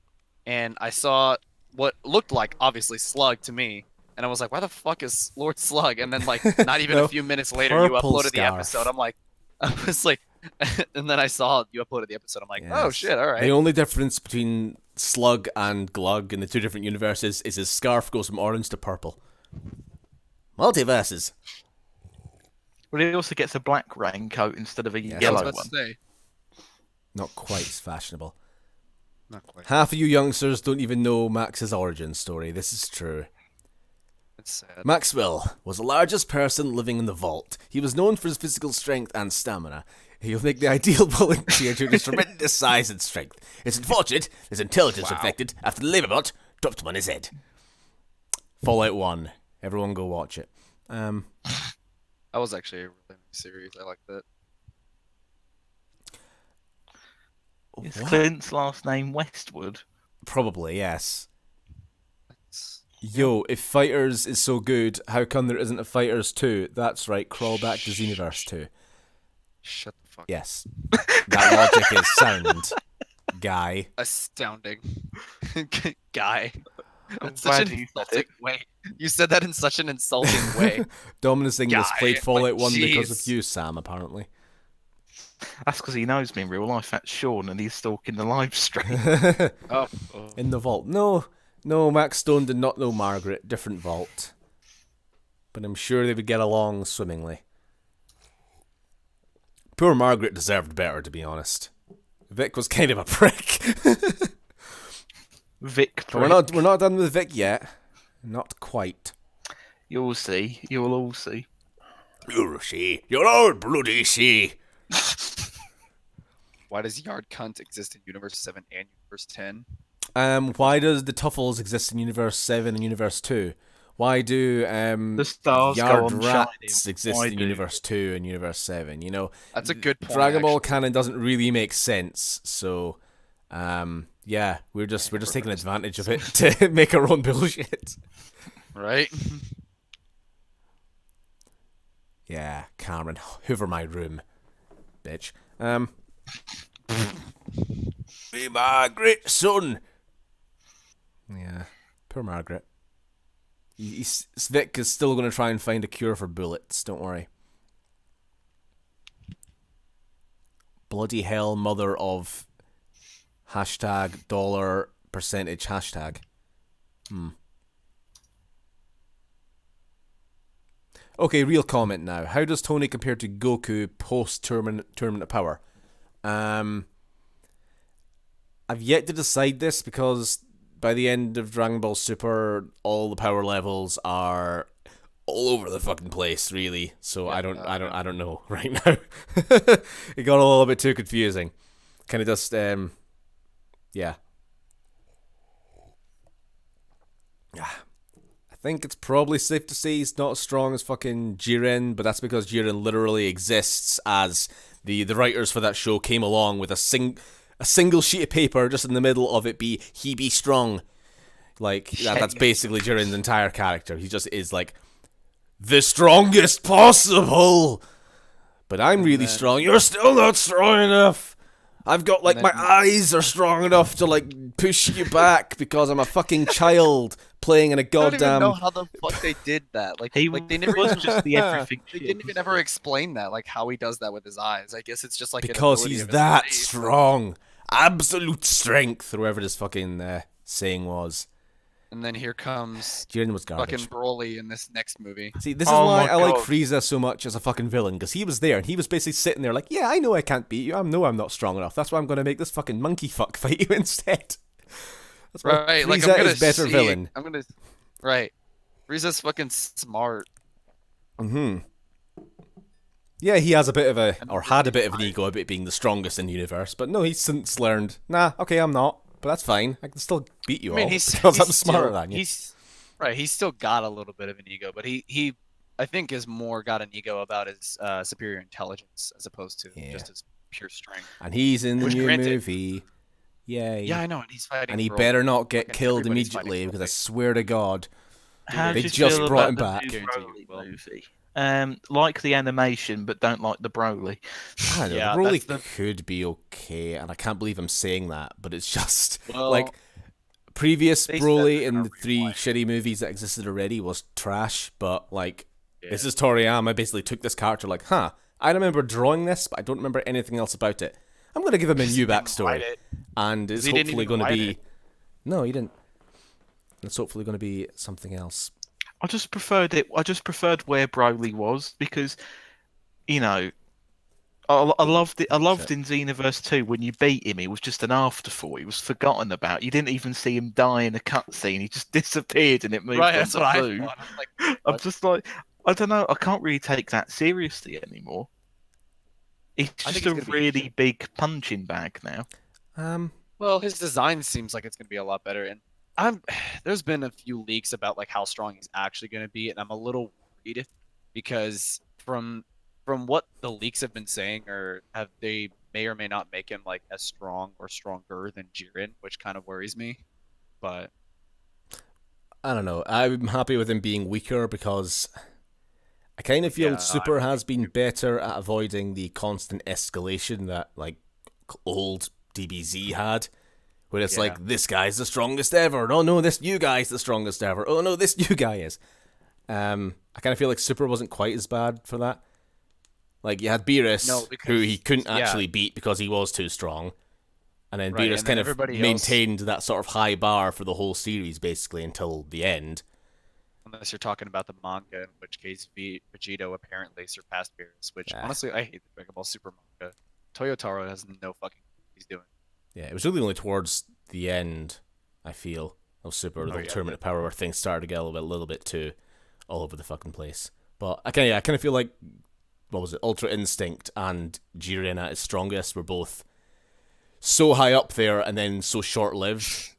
[SPEAKER 1] and I saw what looked like obviously Slug to me, and I was like, why the fuck is Lord Slug? And then like not even
[SPEAKER 2] No,
[SPEAKER 1] a few minutes later you
[SPEAKER 2] purple
[SPEAKER 1] uploaded the
[SPEAKER 2] scarf.
[SPEAKER 1] episode. I'm like, I was like, and then I saw you uploaded the episode. I'm like, oh
[SPEAKER 2] Yes.
[SPEAKER 1] shit, all right.
[SPEAKER 2] The only difference between Slug and Glug in the two different universes is his scarf goes from orange to purple. Multiverses.
[SPEAKER 3] Well, he also gets a black raincoat instead of a
[SPEAKER 2] Yes,
[SPEAKER 1] I was
[SPEAKER 3] yellow
[SPEAKER 1] about
[SPEAKER 3] one.
[SPEAKER 1] to say.
[SPEAKER 2] Not quite as fashionable.
[SPEAKER 1] Not quite.
[SPEAKER 2] Half of you youngsters don't even know Max's origin story. This is true.
[SPEAKER 1] It's sad.
[SPEAKER 2] Maxwell was the largest person living in the vault. He was known for his physical strength and stamina. He'll make the ideal volunteer due to his tremendous size and strength. It's unfortunate his intelligence infected after the labor bot dropped him on his head. Fallout 1. Everyone go watch it.
[SPEAKER 1] That was actually a really nice series. I like that.
[SPEAKER 3] Is Clint's last name Westwood?
[SPEAKER 2] Probably, yes.
[SPEAKER 1] It's-
[SPEAKER 2] Yo, if Fighters is so good, how come there isn't a Fighters 2? That's right, crawl back to Xenoverse 2.
[SPEAKER 1] Shut the fuck up.
[SPEAKER 2] Yes. That logic is sound, guy.
[SPEAKER 1] Astounding. Guy.
[SPEAKER 3] I'm
[SPEAKER 1] That's such
[SPEAKER 3] glad
[SPEAKER 1] an
[SPEAKER 3] you said
[SPEAKER 1] insulting
[SPEAKER 3] it.
[SPEAKER 1] way. You said that in such an insulting way.
[SPEAKER 2] Dominus English
[SPEAKER 1] Guy,
[SPEAKER 2] played Fallout
[SPEAKER 1] like,
[SPEAKER 2] 1 because of
[SPEAKER 1] jeez.
[SPEAKER 2] you, Sam, apparently.
[SPEAKER 3] That's because he knows me in real life. That's Sean, and he's stalking the live stream.
[SPEAKER 1] Oh.
[SPEAKER 2] In the vault. No, Max Stone did not know Margaret. Different vault. But I'm sure they would get along swimmingly. Poor Margaret deserved better, to be honest. Vic was kind of a prick.
[SPEAKER 3] Vic,
[SPEAKER 2] But we're not done with Vic yet. Not quite.
[SPEAKER 3] You'll see. You'll all see.
[SPEAKER 2] You'll see. You'll all bloody see.
[SPEAKER 1] Why does Yard Cunt exist in Universe 7 and Universe 10?
[SPEAKER 2] Why does the Tuffles exist in Universe 7 and Universe 2? Why do
[SPEAKER 3] The stars go
[SPEAKER 2] Yard
[SPEAKER 3] on
[SPEAKER 2] Rats
[SPEAKER 3] shining.
[SPEAKER 2] exist
[SPEAKER 3] Why
[SPEAKER 2] in
[SPEAKER 3] do?
[SPEAKER 2] Universe 2 and Universe 7? You know,
[SPEAKER 1] That's a good point.
[SPEAKER 2] Dragon Ball
[SPEAKER 1] actually.
[SPEAKER 2] canon doesn't really make sense, so yeah, we're just taking advantage of it to make our own bullshit.
[SPEAKER 1] Right?
[SPEAKER 2] Yeah, Cameron, hoover my room, bitch. Be Margaret, son. Yeah, poor Margaret. Vic is still going to try and find a cure for bullets, don't worry. Bloody hell, mother of hashtag dollar percentage hashtag. Okay, real comment now. How does Tony compare to Goku post Tournament of Power? I've yet to decide this because by the end of Dragon Ball Super, all the power levels are all over the fucking place, really. So
[SPEAKER 1] Yeah,
[SPEAKER 2] I don't know right now. It got a little bit too confusing. Kind of just yeah. I think it's probably safe to say he's not as strong as fucking Jiren, but that's because Jiren literally exists as the writers for that show came along with a single sheet of paper just in the middle of it he be strong. Like that's basically Jiren's entire character. He just is like the strongest possible. But I'm really strong. You're still not strong enough. I've got like my eyes are strong enough to like push you back because I'm a fucking child playing in a
[SPEAKER 1] I don't even
[SPEAKER 2] goddamn.
[SPEAKER 1] know how the fuck they did that. Like
[SPEAKER 3] He
[SPEAKER 1] they never
[SPEAKER 3] was
[SPEAKER 1] even,
[SPEAKER 3] just the everything.
[SPEAKER 1] they
[SPEAKER 3] shit,
[SPEAKER 1] didn't even
[SPEAKER 3] wasn't
[SPEAKER 1] ever explain that, like how he does that with his eyes. I guess it's just like an
[SPEAKER 2] Because
[SPEAKER 1] ability
[SPEAKER 2] he's
[SPEAKER 1] of his
[SPEAKER 2] that
[SPEAKER 1] face.
[SPEAKER 2] strong. Absolute strength, or whatever this fucking saying was.
[SPEAKER 1] And then here comes
[SPEAKER 2] Jiren was garbage.
[SPEAKER 1] fucking Broly in this next movie.
[SPEAKER 2] See, this is
[SPEAKER 3] Oh
[SPEAKER 2] why
[SPEAKER 3] my
[SPEAKER 2] I like
[SPEAKER 3] God.
[SPEAKER 2] Frieza so much as a fucking villain, because he was there, and he was basically sitting there like, yeah, I know I can't beat you, I know I'm not strong enough, that's why I'm going to make this fucking monkey fuck fight you instead. That's why
[SPEAKER 1] Right,
[SPEAKER 2] Frieza
[SPEAKER 1] like I'm gonna
[SPEAKER 2] is better
[SPEAKER 1] see,
[SPEAKER 2] villain.
[SPEAKER 1] I'm gonna right. Frieza's fucking smart.
[SPEAKER 2] Yeah, he has a bit of a, or had a bit of an ego about being the strongest in the universe, but no, he's since learned, nah, okay, I'm not, but that's fine, I can still beat you
[SPEAKER 1] I mean,
[SPEAKER 2] all,
[SPEAKER 1] he's
[SPEAKER 2] because I'm
[SPEAKER 1] he's
[SPEAKER 2] smarter
[SPEAKER 1] still,
[SPEAKER 2] than you.
[SPEAKER 1] He's right. He's still got a little bit of an ego, but he I think is more got an ego about his superior intelligence as opposed to just his pure strength.
[SPEAKER 2] And he's in the
[SPEAKER 1] Which
[SPEAKER 2] new
[SPEAKER 1] granted-
[SPEAKER 2] movie. Yay.
[SPEAKER 1] Yeah, I know, and he's fighting.
[SPEAKER 2] And he
[SPEAKER 1] Broly.
[SPEAKER 2] better not get
[SPEAKER 1] Fucking
[SPEAKER 2] killed
[SPEAKER 1] everybody's fighting
[SPEAKER 2] immediately, because I
[SPEAKER 1] Broly.
[SPEAKER 2] swear to God.
[SPEAKER 3] How
[SPEAKER 2] They
[SPEAKER 3] do you
[SPEAKER 2] just
[SPEAKER 3] feel
[SPEAKER 2] brought
[SPEAKER 3] about
[SPEAKER 2] him
[SPEAKER 3] the
[SPEAKER 2] back.
[SPEAKER 3] new
[SPEAKER 1] Guarantee you
[SPEAKER 3] Broly
[SPEAKER 1] will.
[SPEAKER 3] movie? Like the animation, but don't like the Broly.
[SPEAKER 2] I don't know,
[SPEAKER 1] Yeah,
[SPEAKER 2] Broly
[SPEAKER 1] that's
[SPEAKER 2] could be okay, and I can't believe I'm saying that, but it's just,
[SPEAKER 1] Well,
[SPEAKER 2] like, previous
[SPEAKER 1] they said
[SPEAKER 2] Broly
[SPEAKER 1] they're
[SPEAKER 2] in
[SPEAKER 1] gonna
[SPEAKER 2] the three
[SPEAKER 1] rewind.
[SPEAKER 2] shitty movies that existed already was trash, but, like,
[SPEAKER 1] Yeah.
[SPEAKER 2] this is Toriyama basically took this character like, I remember drawing this, but I don't remember anything else about it. I'm going to give him a new backstory,
[SPEAKER 1] write it.
[SPEAKER 2] and it's
[SPEAKER 1] He didn't
[SPEAKER 2] hopefully
[SPEAKER 1] even
[SPEAKER 2] going to
[SPEAKER 1] write
[SPEAKER 2] be...
[SPEAKER 1] it.
[SPEAKER 2] No, he didn't. It's hopefully going to be something else.
[SPEAKER 3] I just preferred it. I just preferred where Broly was because, you know, I loved it. I loved
[SPEAKER 2] Shit.
[SPEAKER 3] in Xenoverse 2 when you beat him, he was just an afterthought. He was forgotten about. You didn't even see him die in a cutscene. He just disappeared and it moved
[SPEAKER 1] Right,
[SPEAKER 3] on
[SPEAKER 1] that's
[SPEAKER 3] to
[SPEAKER 1] what I
[SPEAKER 3] Blue.
[SPEAKER 1] thought. I'm like,
[SPEAKER 3] I'm
[SPEAKER 1] what?
[SPEAKER 3] just like, I don't know. I can't really take that seriously anymore. He's
[SPEAKER 1] I
[SPEAKER 3] just
[SPEAKER 1] think
[SPEAKER 3] a
[SPEAKER 1] it's gonna be
[SPEAKER 3] really big punching bag now.
[SPEAKER 1] Well, his design seems like it's going to be a lot better, and I'm there's been a few leaks about like how strong he's actually going to be, and I'm a little worried because from what the leaks have been saying, or have they may or may not make him like as strong or stronger than Jiren, which kind of worries me. But
[SPEAKER 2] I don't know. I'm happy with him being weaker because I kind of feel
[SPEAKER 1] yeah,
[SPEAKER 2] Super has been better at avoiding the constant escalation that like old DBZ had, where it's
[SPEAKER 1] Yeah.
[SPEAKER 2] like this guy's the strongest ever. Oh no, this new guy's the strongest ever. Oh no, this new guy is. I kind of feel like Super wasn't quite as bad for that. Like you had Beerus,
[SPEAKER 1] No,
[SPEAKER 2] who he
[SPEAKER 1] because
[SPEAKER 2] couldn't
[SPEAKER 1] yeah,
[SPEAKER 2] actually beat because he was too strong, and then
[SPEAKER 1] right,
[SPEAKER 2] Beerus
[SPEAKER 1] and then
[SPEAKER 2] kind of
[SPEAKER 1] everybody else,
[SPEAKER 2] maintained that sort of high bar for the whole series basically until the end.
[SPEAKER 1] unless you're talking about the manga, in which case Vegito apparently surpassed Beerus, which
[SPEAKER 2] Yeah.
[SPEAKER 1] honestly I hate the Dragon Ball Super manga. Toyotaro has no fucking clue what he's doing.
[SPEAKER 2] Yeah, it was really only towards the end, I feel, of Super, the
[SPEAKER 1] Yeah.
[SPEAKER 2] Tournament of Power, where things started to get a little bit too all over the fucking place. But I kind of feel like, what was it, Ultra Instinct and Jiren at his strongest were both so high up there and then so short-lived.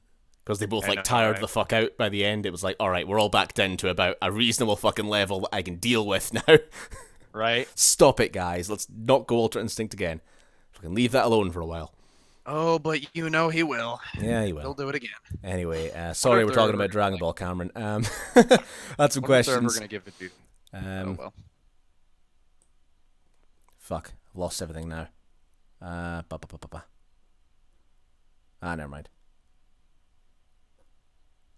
[SPEAKER 2] Because they both, tired the fuck out by the end. It was like, alright, we're all back down to about a reasonable fucking level that I can deal with now.
[SPEAKER 1] Right?
[SPEAKER 2] Stop it, guys. Let's not go Ultra Instinct again. Fucking leave that alone for a while.
[SPEAKER 1] Oh, but you know he will.
[SPEAKER 2] Yeah, he will.
[SPEAKER 1] He'll do it again.
[SPEAKER 2] Anyway, sorry we're talking about Dragon Ball, Cameron. That's some
[SPEAKER 1] Wonder if they're ever
[SPEAKER 2] questions.
[SPEAKER 1] gonna give it to.
[SPEAKER 2] Um,
[SPEAKER 1] Oh well.
[SPEAKER 2] Fuck, I've lost everything now. Never mind.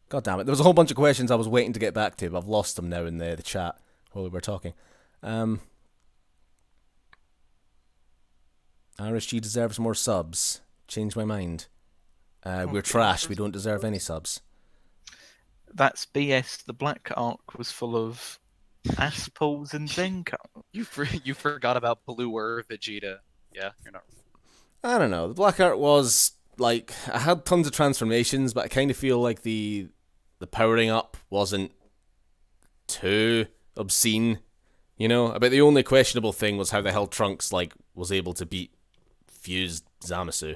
[SPEAKER 2] God damn it. There was a whole bunch of questions I was waiting to get back to, but I've lost them now in the chat while we were talking. RSG deserves more subs. Change my mind. We're trash. We don't deserve any subs.
[SPEAKER 3] That's BS. The Black Ark was full of Aspals and Zenko.
[SPEAKER 1] You forgot about Bluer Vegeta. Yeah, you're not.
[SPEAKER 2] I don't know. The Black Art was like, I had tons of transformations, but I kind of feel like the powering up wasn't too obscene. You know, about the only questionable thing was how the hell Trunks like was able to beat fused Zamasu.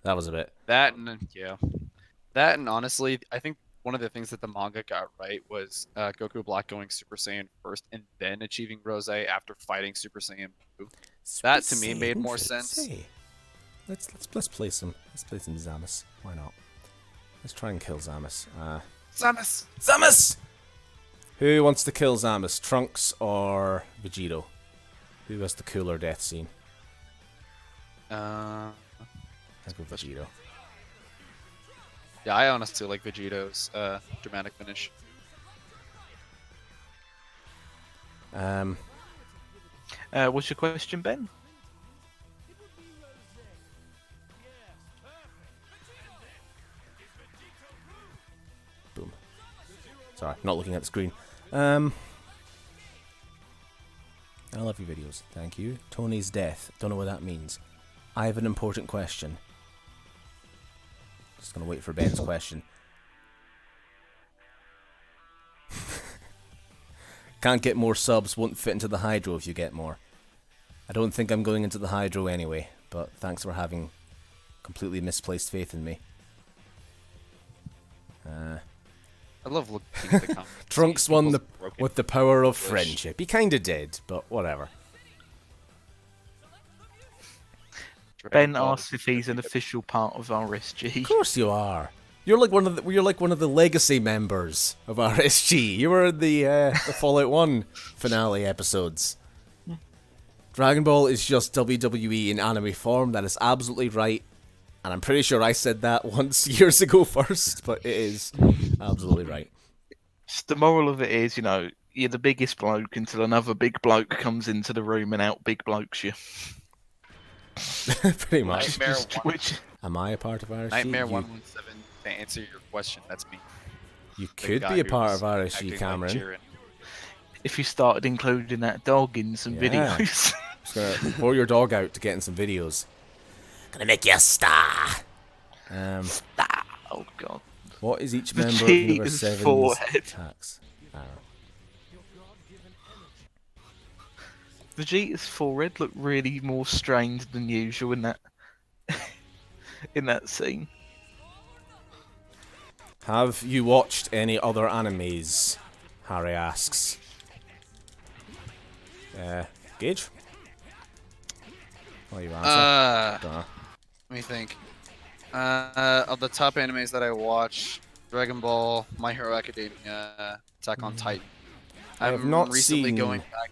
[SPEAKER 2] That was a bit.
[SPEAKER 1] That and honestly, I think one of the things that the manga got right was Goku Black going Super Saiyan first and then achieving Rose after fighting Super Saiyan 2. That to me made more sense.
[SPEAKER 2] Let's play some Zamas. Why not? Let's try and kill Zamas. Zamas! Who wants to kill Zamas? Trunks or Vegito? Who has the cooler death scene? I'll go Vegito.
[SPEAKER 1] Yeah, I honestly like Vegito's dramatic finish.
[SPEAKER 3] What's your question, Ben?
[SPEAKER 2] Boom. Sorry, not looking at the screen. I love your videos. Thank you. Tony's death. Don't know what that means. I have an important question. Just gonna wait for Ben's question. Can't get more subs, won't fit into the Hydro if you get more. I don't think I'm going into the Hydro anyway, but thanks for having completely misplaced faith in me.
[SPEAKER 1] I love looking at the comments.
[SPEAKER 2] Trunks won with the power of
[SPEAKER 1] English.
[SPEAKER 2] friendship. He kinda did, but whatever.
[SPEAKER 3] Ben asks if he's an official part of RSG.
[SPEAKER 2] Of course you are. You're like one of the legacy members of RSG. You were in the Fallout 1 finale episodes. Dragon Ball is just WWE in anime form. That is absolutely right. And I'm pretty sure I said that once years ago first, but it is absolutely right.
[SPEAKER 3] The moral of it is, you know, you're the biggest bloke until another big bloke comes into the room and out big blokes you.
[SPEAKER 2] Pretty much.
[SPEAKER 1] Nightmare
[SPEAKER 2] Am I a part of RSG?
[SPEAKER 1] Nightmare 117. To answer your question, that's me.
[SPEAKER 2] You
[SPEAKER 1] The
[SPEAKER 2] could
[SPEAKER 1] guy
[SPEAKER 2] be a part
[SPEAKER 1] who's
[SPEAKER 2] of RSG,
[SPEAKER 1] acting like
[SPEAKER 2] Cameron.
[SPEAKER 1] Jiren.
[SPEAKER 3] If you started including that dog in some
[SPEAKER 2] Yeah.
[SPEAKER 3] videos.
[SPEAKER 2] Just gonna pour your dog out to get in some videos. Gonna make you a star.
[SPEAKER 3] Oh god.
[SPEAKER 2] What is each member of Universe 7's
[SPEAKER 3] forehead.
[SPEAKER 2] attacks?
[SPEAKER 3] Vegeta's forehead looked really more strained than usual in that in that scene.
[SPEAKER 2] Have you watched any other animes? Harry asks. Gage? What are you answer?
[SPEAKER 1] Let me think. Of the top animes that I watch, Dragon Ball, My Hero Academia, Attack on Titan.
[SPEAKER 2] I've not
[SPEAKER 1] recently
[SPEAKER 2] seen...
[SPEAKER 1] going back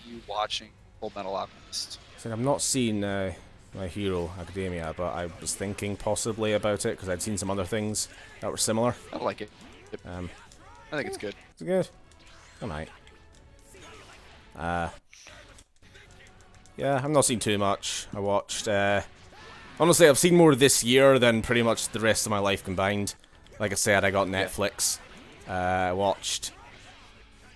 [SPEAKER 1] and watching Full Metal Alchemist.
[SPEAKER 2] So I've not seen My Hero Academia, but I was thinking possibly about it because I'd seen some other things that were similar.
[SPEAKER 1] I like it. I think it's good.
[SPEAKER 2] It's good. I might. Yeah, I've not seen too much. I watched, honestly, I've seen more this year than pretty much the rest of my life combined. Like I said, I got Netflix. I watched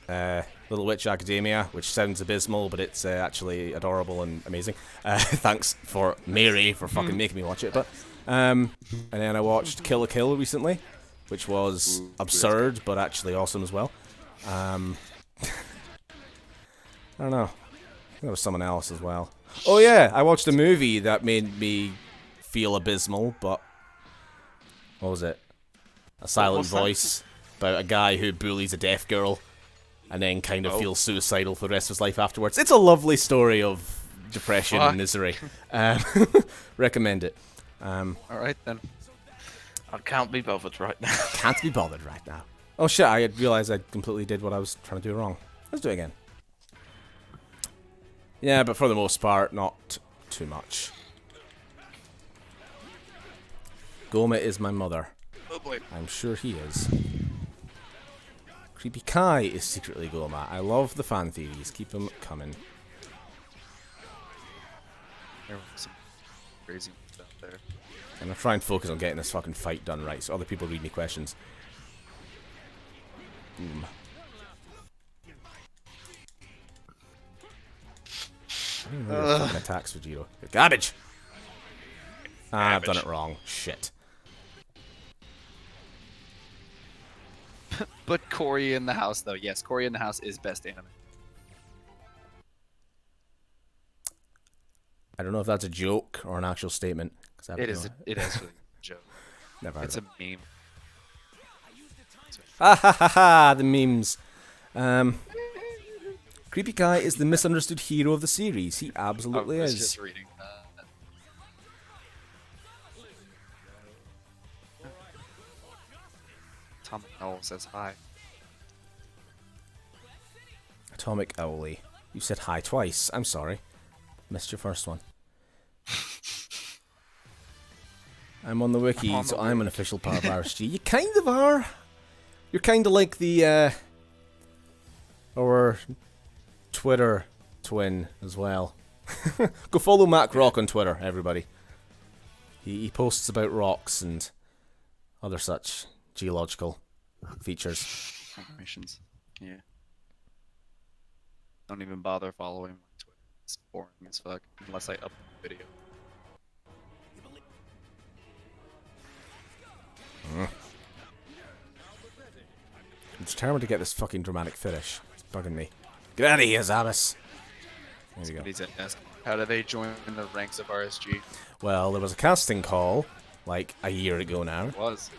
[SPEAKER 2] Little Witch Academia, which sounds abysmal, but it's actually adorable and amazing. Thanks for Mary for fucking making me watch it. But and then I watched Kill la Kill recently, which was absurd, but actually awesome as well. I don't know. There was someone else as well. Oh yeah, I watched a movie that made me feel abysmal, but what was it? A Silent Voice about a guy who bullies a deaf girl and then kind of feels suicidal for the rest of his life afterwards. It's a lovely story of depression and misery. Recommend it.
[SPEAKER 1] Alright then.
[SPEAKER 3] I can't be bothered right now.
[SPEAKER 2] Can't be bothered right now. Oh shit, I had realised I completely did what I was trying to do wrong. Let's do it again. Yeah, but for the most part, not too much. Goma is my mother.
[SPEAKER 1] Oh boy.
[SPEAKER 2] I'm sure he is. Creepy Kai is secretly Goma. I love the fan theories. Keep them coming.
[SPEAKER 1] There was some crazy stuff there.
[SPEAKER 2] I'm gonna try and focus on getting this fucking fight done right, so other people read me questions. Boom. I don't even know your fucking attacks, Vegito. You're garbage! Ah, I've done it wrong. Shit.
[SPEAKER 1] But Cory in the House, though. Yes, Cory in the House is best anime.
[SPEAKER 2] I don't know if that's a joke or an actual statement.
[SPEAKER 1] It is really a joke.
[SPEAKER 2] Never heard
[SPEAKER 1] It's
[SPEAKER 2] of
[SPEAKER 1] a meme.
[SPEAKER 2] Ah ha ha ha! The memes. Creepy Kai is the misunderstood hero of the series. He absolutely
[SPEAKER 1] I was
[SPEAKER 2] is.
[SPEAKER 1] just reading that. Atomic Owl says hi.
[SPEAKER 2] Atomic Owly. You said hi twice. I'm sorry. Missed your first one. I'm on the wiki, so I'm an official part of RSG. You kind of are. You're kind of like the, our Twitter twin as well. Go follow Mac Rock on Twitter, everybody. He posts about rocks and other such geological features.
[SPEAKER 1] Formations. Yeah. Don't even bother following my Twitter. It's boring as fuck unless I upload a video.
[SPEAKER 2] I'm determined to get this fucking dramatic finish. It's bugging me. Get out of here, Zabas! There you go.
[SPEAKER 1] Somebody's asking, how do they join the ranks of RSG?
[SPEAKER 2] Well, there was a casting call, like, a year ago now.
[SPEAKER 1] It was.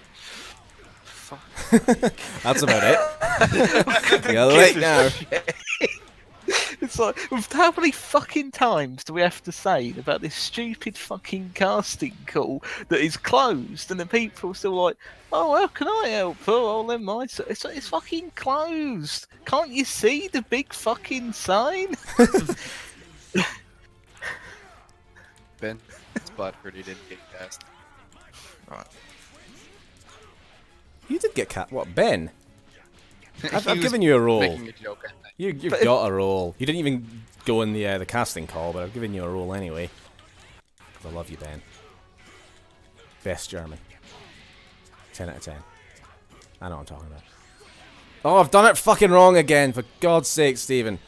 [SPEAKER 2] That's about it. You're late now.
[SPEAKER 3] It's like, how many fucking times do we have to say about this stupid fucking casting call that is closed, and the people are still like, oh, how can I help? Oh, then it's fucking closed. Can't you see the big fucking sign?
[SPEAKER 1] Ben, it's butthurt he didn't get cast.
[SPEAKER 3] Right.
[SPEAKER 2] You did get what, Ben? I've given you a role.
[SPEAKER 1] Making a joke, I think.
[SPEAKER 2] You've got a role. You didn't even go in the casting call, but I've given you a role anyway. 'Cause I love you, Ben. Best German. 10 out of 10. I know what I'm talking about. Oh, I've done it fucking wrong again, for God's sake, Stephen.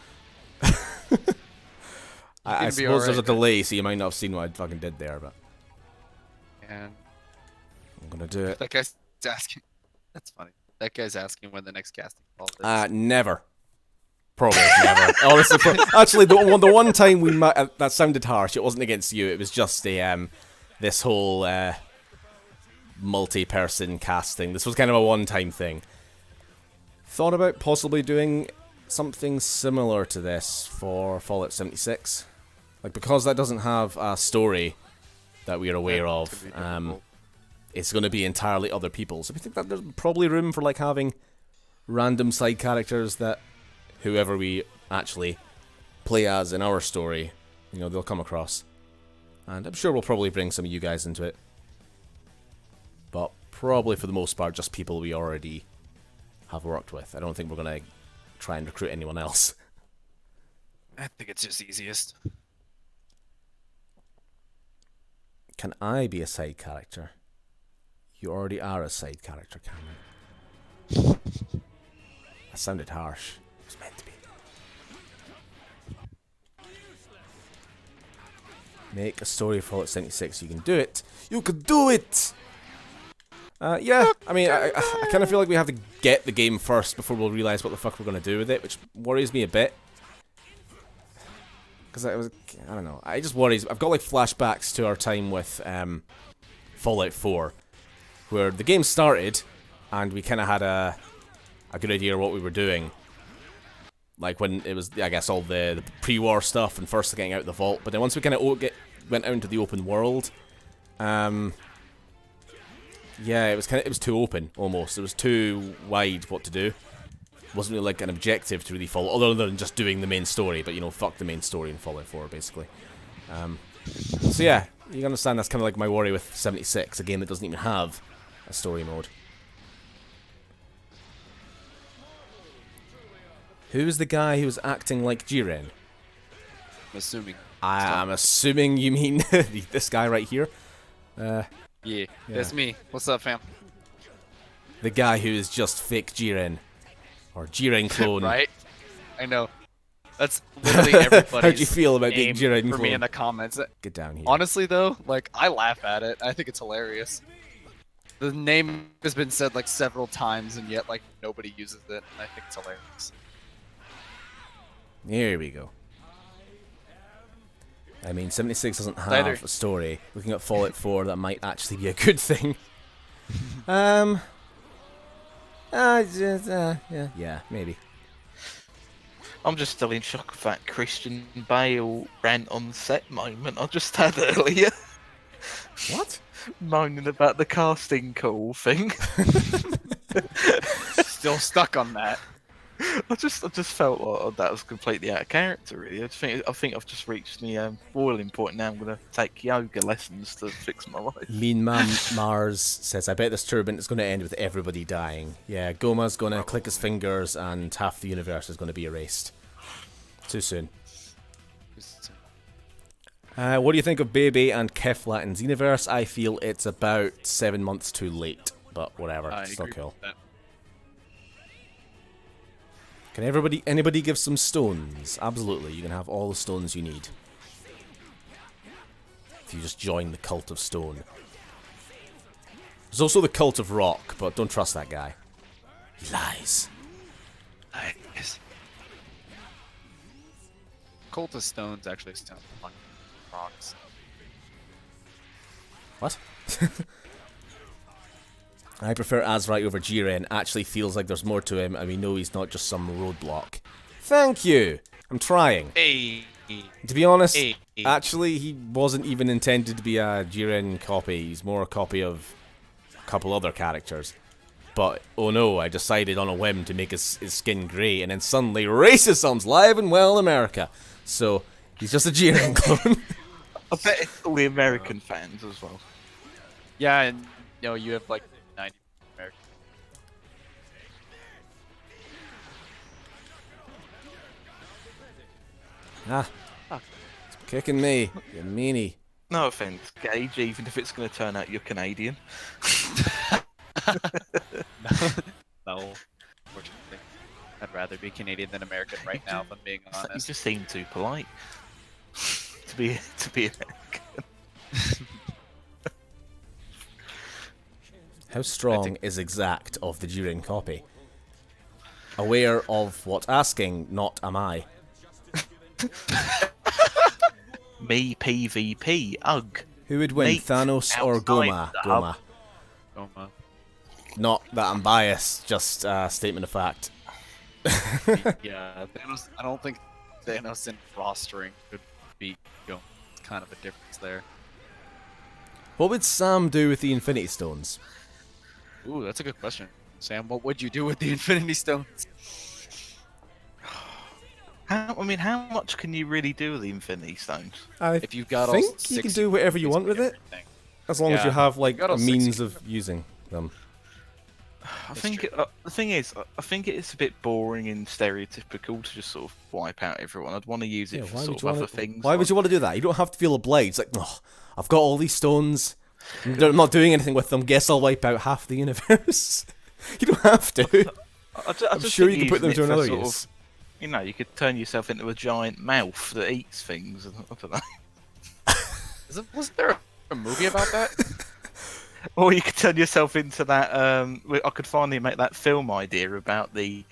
[SPEAKER 2] I suppose there's a delay, so you might not have seen what I fucking did there, but
[SPEAKER 1] And
[SPEAKER 2] I'm gonna do it.
[SPEAKER 1] that guy's asking. That's funny. That guy's asking when the next casting call is.
[SPEAKER 2] Never. Probably never. Honestly, actually, the one time we met, that sounded harsh. It wasn't against you. It was just this whole multi-person casting. This was kind of a one-time thing. Thought about possibly doing something similar to this for Fallout 76, like because that doesn't have a story that we are aware of. It's going to be entirely other people. So we think that there's probably room for like having random side characters that whoever we actually play as in our story, you know, they'll come across. And I'm sure we'll probably bring some of you guys into it. But probably for the most part, just people we already have worked with. I don't think we're going to try and recruit anyone else.
[SPEAKER 1] I think it's just easiest.
[SPEAKER 2] Can I be a side character? You already are a side character, Cameron. That sounded harsh. It was meant to be. Make a story for Fallout 76. You can do it. You can do it! Yeah, I mean, I kind of feel like we have to get the game first before we'll realise what the fuck we're going to do with it, which worries me a bit. Because I don't know, I just worries. I've got like flashbacks to our time with Fallout 4, where the game started, and we kind of had a good idea of what we were doing. Like when it was, I guess, all the pre-war stuff and first getting out of the vault. But then once we kind of went out into the open world, yeah, it was too open almost. It was too wide what to do. It wasn't really like an objective to really follow, other than just doing the main story. But you know, fuck the main story in Fallout 4, basically. So yeah, you can understand that's kind of like my worry with 76, a game that doesn't even have a story mode. Who was the guy who was acting like Jiren?
[SPEAKER 1] I'm assuming.
[SPEAKER 2] I'm assuming you mean this guy right here.
[SPEAKER 1] Yeah, that's me. What's up, fam?
[SPEAKER 2] The guy who is just fake Jiren. Or Jiren clone.
[SPEAKER 1] Right? I know. That's literally everybody's
[SPEAKER 2] How'd you feel about being
[SPEAKER 1] name
[SPEAKER 2] Jiren
[SPEAKER 1] for
[SPEAKER 2] clone?
[SPEAKER 1] me in the comments.
[SPEAKER 2] Get down here.
[SPEAKER 1] Honestly, though, like, I laugh at it. I think it's hilarious. The name has been said, like, several times, and yet, like, nobody uses it, and I think it's hilarious.
[SPEAKER 2] Here we go. I mean, 76 doesn't have a story. Looking at Fallout 4, that might actually be a good thing. Yeah, maybe.
[SPEAKER 3] I'm just still in shock of that Christian Bale rant on set moment I just had earlier.
[SPEAKER 2] What?
[SPEAKER 3] Moaning about the casting call thing.
[SPEAKER 1] Still stuck on that.
[SPEAKER 3] I just felt like that was completely out of character, really. I think I've just reached the boiling point now. I'm gonna take yoga lessons to fix my life.
[SPEAKER 2] Mean Man Mars says, I bet this tournament is going to end with everybody dying. Yeah, Goma's going to click his fingers and half the universe is going to be erased. Too soon. What do you think of Baby and Kefla in Xenoverse? I feel it's about 7 months too late, but whatever. Still cool. Can anybody give some stones? Absolutely, you can have all the stones you need. If you just join the cult of stone. There's also the cult of rock, but don't trust that guy. He lies.
[SPEAKER 1] Nice. Cult of Stones actually sounds fun. Rocks.
[SPEAKER 2] What? I prefer Azrai over Jiren. Actually feels like there's more to him, and we know he's not just some roadblock. Thank you! I'm trying.
[SPEAKER 1] Hey.
[SPEAKER 2] To be honest, actually, he wasn't even intended to be a Jiren copy. He's more a copy of a couple other characters. But, oh no, I decided on a whim to make his skin grey, and then suddenly racism's live and well in America. So, he's just a Jiren clone.
[SPEAKER 3] I bet it's all the American fans as well.
[SPEAKER 1] Yeah, and you know, you have like 90 American.
[SPEAKER 2] It's kicking me, you meanie.
[SPEAKER 3] No offense, Gage, even if it's going to turn out you're Canadian.
[SPEAKER 1] No, unfortunately. I'd rather be Canadian than American right now, if I'm being honest.
[SPEAKER 3] You just seem too polite. to be American.
[SPEAKER 2] How strong is exact of the During copy? Aware of what asking, not am I.
[SPEAKER 3] Me PvP, ugh.
[SPEAKER 2] Who would win,
[SPEAKER 3] Nate
[SPEAKER 2] Thanos or
[SPEAKER 3] outside
[SPEAKER 2] Goma?
[SPEAKER 3] the
[SPEAKER 2] Goma.
[SPEAKER 1] Oh man.
[SPEAKER 2] Not that I'm biased, just a statement of fact.
[SPEAKER 1] Yeah, Thanos. I don't think Thanos in rostering could beat Goma. It's kind of a difference there.
[SPEAKER 2] What would Sam do with the Infinity Stones?
[SPEAKER 1] Ooh, that's a good question, Sam. What would you do with the Infinity Stones?
[SPEAKER 3] How much can you really do with the Infinity Stones?
[SPEAKER 2] I
[SPEAKER 1] If you got all
[SPEAKER 2] think you
[SPEAKER 1] 60
[SPEAKER 2] can do whatever you want with it,
[SPEAKER 1] everything.
[SPEAKER 2] as long as you
[SPEAKER 1] Yeah,
[SPEAKER 2] have like
[SPEAKER 1] you got
[SPEAKER 2] a
[SPEAKER 1] all
[SPEAKER 2] means
[SPEAKER 1] 60.
[SPEAKER 2] of using them.
[SPEAKER 3] I think the thing is, I think it's a bit boring and stereotypical to just sort of wipe out everyone. I'd want to use it for sort of other things.
[SPEAKER 2] Why would you want to do that? You don't have to feel obliged. Like, oh, I've got all these stones. I'm not doing anything with them. Guess I'll wipe out half the universe. You don't have to. I'm sure you can put them to another use.
[SPEAKER 3] You know, you could turn yourself into a giant mouth that eats things. I don't know.
[SPEAKER 1] Wasn't there a movie about that?
[SPEAKER 3] Or you could turn yourself into that. I could finally make that film idea about the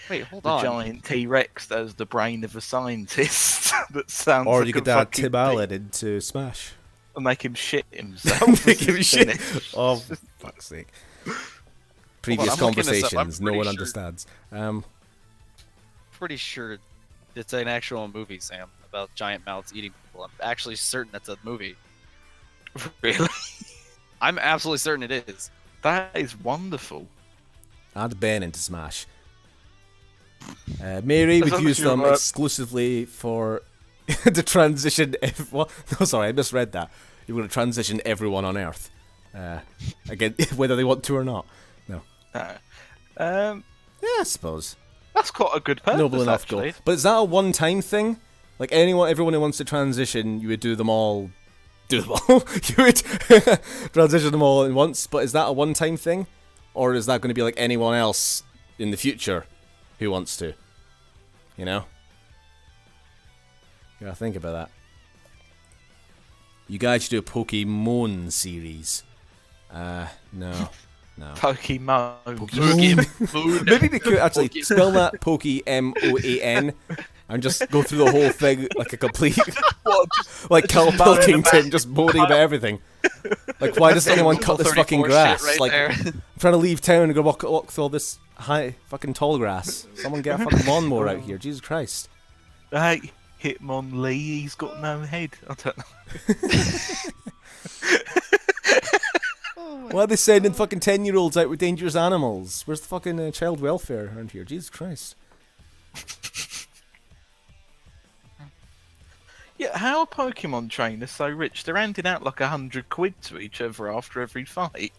[SPEAKER 3] giant T-Rex that has the brain of a scientist. That sounds.
[SPEAKER 2] Or
[SPEAKER 3] like
[SPEAKER 2] you could add Tim Allen into Smash.
[SPEAKER 3] And make him shit himself.
[SPEAKER 2] Make him shit. Oh, for fuck's sake. Previous conversations, no one understands.
[SPEAKER 1] Pretty sure it's an actual movie, Sam, about giant mouths eating people. I'm actually certain that's a movie.
[SPEAKER 3] Really?
[SPEAKER 1] I'm absolutely certain it is.
[SPEAKER 3] That is wonderful.
[SPEAKER 2] Add Ben into Smash. Mary would use them exclusively for the transition. No, sorry, I misread that. You're going to transition everyone on Earth. Again, whether they want to or not. No. Yeah, I suppose.
[SPEAKER 3] That's quite a good purpose,
[SPEAKER 2] noble enough
[SPEAKER 3] actually.
[SPEAKER 2] Goal. But is that a one-time thing? Like everyone who wants to transition, you would do them all. You would transition them all at once. But is that a one-time thing, or is that going to be like anyone else in the future who wants to? You know. You gotta think about that. You guys should do a Pokemon series. No.
[SPEAKER 3] Pokemon.
[SPEAKER 2] Maybe they could actually spell that Pokemon and just go through the whole thing like a complete, like Cal Pilkington, just moaning about everything. Like, why does anyone cut this fucking grass?
[SPEAKER 1] Right
[SPEAKER 2] like,
[SPEAKER 1] there.
[SPEAKER 2] I'm trying to leave town and go walk through all this high fucking tall grass. Someone get a fucking lawnmower out here, Jesus Christ.
[SPEAKER 3] Hey, Hitmonlee, he's got no head. I don't know.
[SPEAKER 2] Why are they sending fucking 10-year-olds out with dangerous animals? Where's the fucking child welfare around here? Jesus Christ.
[SPEAKER 3] Yeah, how are Pokemon trainers so rich? They're handing out like 100 quid to each other after every fight.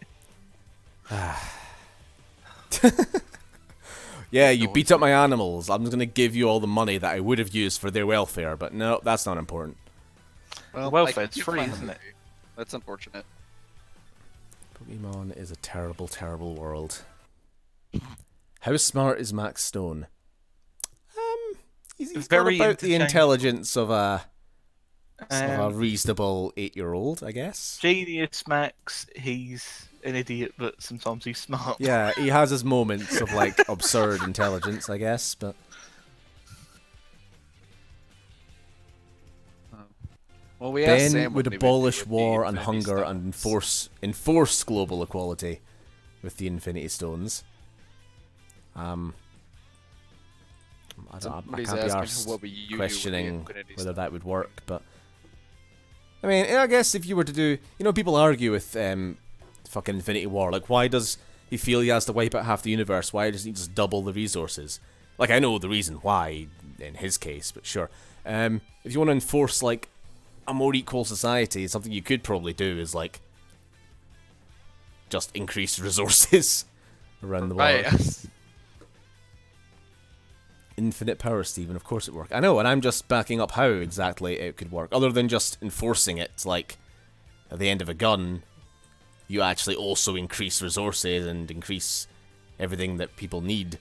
[SPEAKER 2] Yeah, you beat up my animals. I'm just going to give you all the money that I would have used for their welfare, but no, that's not important.
[SPEAKER 1] Well,
[SPEAKER 3] welfare's free, isn't it?
[SPEAKER 1] That's unfortunate.
[SPEAKER 2] Pokemon is a terrible, terrible world. How smart is Max Stone? He's
[SPEAKER 3] very
[SPEAKER 2] got about the intelligence of a reasonable 8-year-old, I guess.
[SPEAKER 3] Genius Max, he's an idiot, but sometimes he's smart.
[SPEAKER 2] Yeah, he has his moments of like absurd intelligence, I guess, but
[SPEAKER 1] well, we asked
[SPEAKER 2] Ben
[SPEAKER 1] Sam
[SPEAKER 2] would
[SPEAKER 1] what they
[SPEAKER 2] abolish
[SPEAKER 1] do with
[SPEAKER 2] war
[SPEAKER 1] the
[SPEAKER 2] and
[SPEAKER 1] Infinity
[SPEAKER 2] hunger and enforce global equality with the Infinity Stones. I can't be arsed questioning whether that would work, but I mean, I guess if you were to do, people argue with fucking Infinity War, like, why does he feel he has to wipe out half the universe? Why doesn't he just double the resources? Like, I know the reason why in his case, but sure. If you want to enforce like a more equal society, something you could probably do is like just increase resources around the world.
[SPEAKER 1] Right.
[SPEAKER 2] Infinite power, Stephen. Of course it worked. I know, and I'm just backing up how exactly it could work. Other than just enforcing it, like at the end of a gun, you actually also increase resources and increase everything that people need.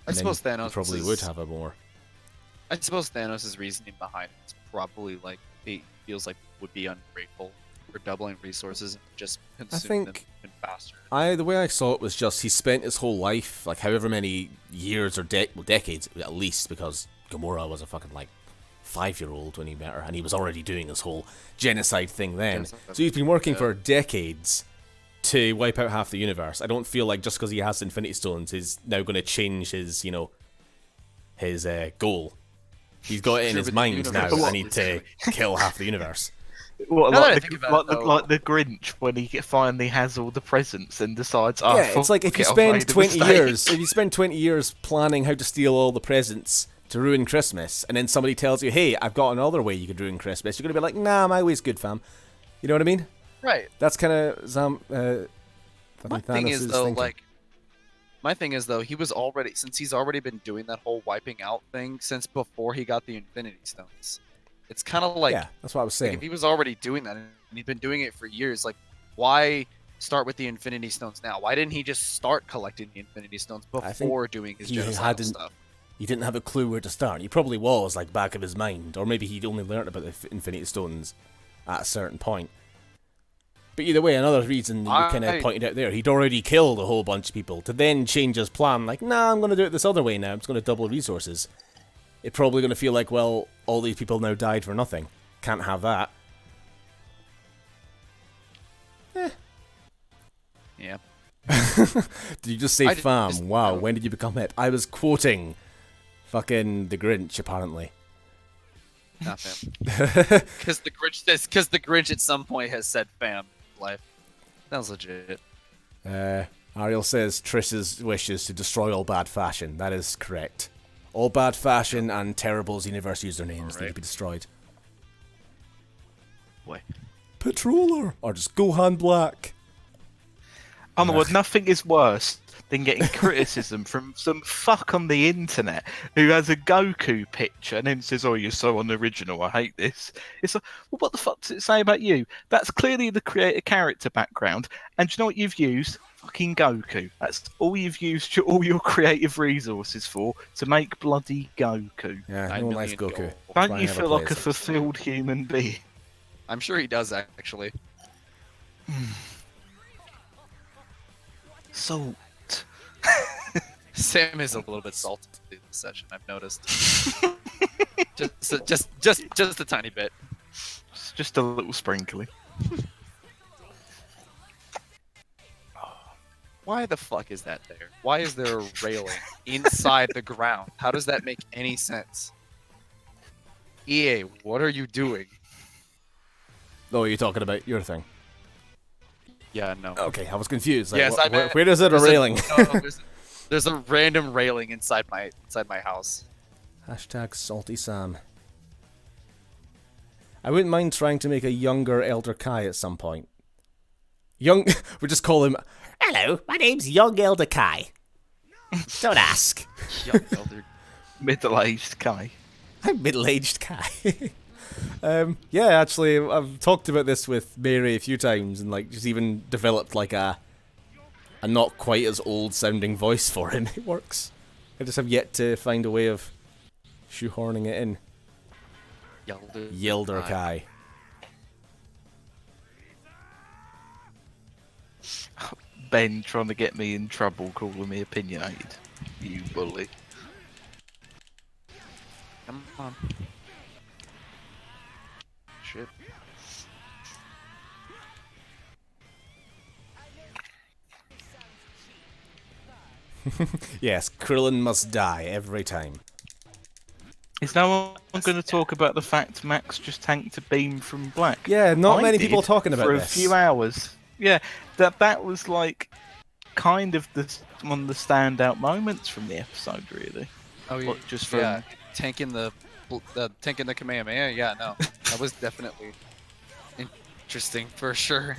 [SPEAKER 1] I suppose Thanos
[SPEAKER 2] probably would have a more.
[SPEAKER 1] I suppose Thanos' reasoning behind it is probably like he feels like would be ungrateful for doubling resources and just
[SPEAKER 2] I
[SPEAKER 1] consume them
[SPEAKER 2] think
[SPEAKER 1] even faster.
[SPEAKER 2] the way I saw it was just he spent his whole life, like however many years or decades at least, because Gamora was a fucking like 5-year-old when he met her, and he was already doing this whole genocide thing then. So he's been working for decades to wipe out half the universe. I don't feel like just because he has Infinity Stones is now going to change his, his goal. He's got it in his mind now. I need to kill half the universe.
[SPEAKER 3] What, like the Grinch when he finally has all the presents and decides, oh,
[SPEAKER 2] yeah, it's like if you spend 20 years, if you spend 20 years planning how to steal all the presents to ruin Christmas, and then somebody tells you, hey, I've got another way you could ruin Christmas, you're gonna be like, nah, my way's good, fam. You know what I mean?
[SPEAKER 1] Right.
[SPEAKER 2] That's kind of
[SPEAKER 1] my thing is though, he was already, since he's already been doing that whole wiping out thing since before he got the Infinity Stones. It's kind of like,
[SPEAKER 2] yeah, that's what I was saying.
[SPEAKER 1] Like if he was already doing that and he'd been doing it for years, like why start with the Infinity Stones now? Why didn't he just start collecting the Infinity Stones before doing his genocide stuff?
[SPEAKER 2] He didn't have a clue where to start. He probably was like back of his mind, or maybe he'd only learned about the Infinity Stones at a certain point. But either way, another reason you kind of pointed out there, he'd already killed a whole bunch of people. To then change his plan, like, nah, I'm going to do it this other way now. I'm just going to double resources. It's probably going to feel like, well, all these people now died for nothing. Can't have that.
[SPEAKER 1] Yeah.
[SPEAKER 2] Did you just say fam? Wow, when did you become hip? I was quoting fucking the Grinch, apparently.
[SPEAKER 1] Not fam. Because the Grinch at some point has said fam in life. That was legit.
[SPEAKER 2] Ariel says Trish's wish is to destroy all bad fashion. That is correct. All bad fashion and terrible Xenoverse usernames need to be destroyed.
[SPEAKER 1] Boy.
[SPEAKER 2] Patroller! Or just Gohan Black.
[SPEAKER 3] Oh my word, nothing is worse than getting criticism from some fuck on the internet who has a Goku picture and then says, oh, you're so unoriginal, I hate this. It's like, well, what the fuck does it say about you? That's clearly the creator character background. And do you know what you've used? Fucking Goku. That's all you've used all your creative resources for, to make bloody Goku.
[SPEAKER 2] Yeah, no one likes Goku.
[SPEAKER 3] Don't you feel like a fulfilled human being?
[SPEAKER 1] I'm sure he does, actually.
[SPEAKER 3] Salt.
[SPEAKER 1] Sam is a little bit salty in this session, I've noticed. just a tiny bit.
[SPEAKER 3] Just a little sprinkly.
[SPEAKER 1] Why the fuck is that there? Why is there a railing inside the ground? How does that make any sense? EA, what are you doing?
[SPEAKER 2] Oh, you're talking about your thing.
[SPEAKER 1] Yeah, no.
[SPEAKER 2] Okay, I was confused. Like,
[SPEAKER 1] Yes,
[SPEAKER 2] where is it a railing?
[SPEAKER 1] There's a random railing inside my house.
[SPEAKER 2] Hashtag Salty Sam. I wouldn't mind trying to make a younger Elder Kai at some point. We just call him, hello, my name's Young Elder Kai. Don't ask.
[SPEAKER 1] Young Elder.
[SPEAKER 3] Middle-aged Kai.
[SPEAKER 2] I'm middle-aged Kai. Yeah, actually, I've talked about this with Mary a few times, and like just even developed like a not quite as old-sounding voice for him. It works. I just have yet to find a way of shoehorning it in. Yelder Kai.
[SPEAKER 3] Ben trying to get me in trouble, calling me opinionated. You bully.
[SPEAKER 1] Come on. Shit.
[SPEAKER 2] Yes, Krillin must die every time.
[SPEAKER 3] Is no one going to talk about the fact Max just tanked a beam from Black?
[SPEAKER 2] Yeah, not many people talking about
[SPEAKER 3] for
[SPEAKER 2] this.
[SPEAKER 3] For a few hours. Yeah, that was like kind of one of the standout moments from the episode, really.
[SPEAKER 1] Oh yeah,
[SPEAKER 3] just from
[SPEAKER 1] tanking the Kamehameha. Yeah, no, that was definitely interesting for sure.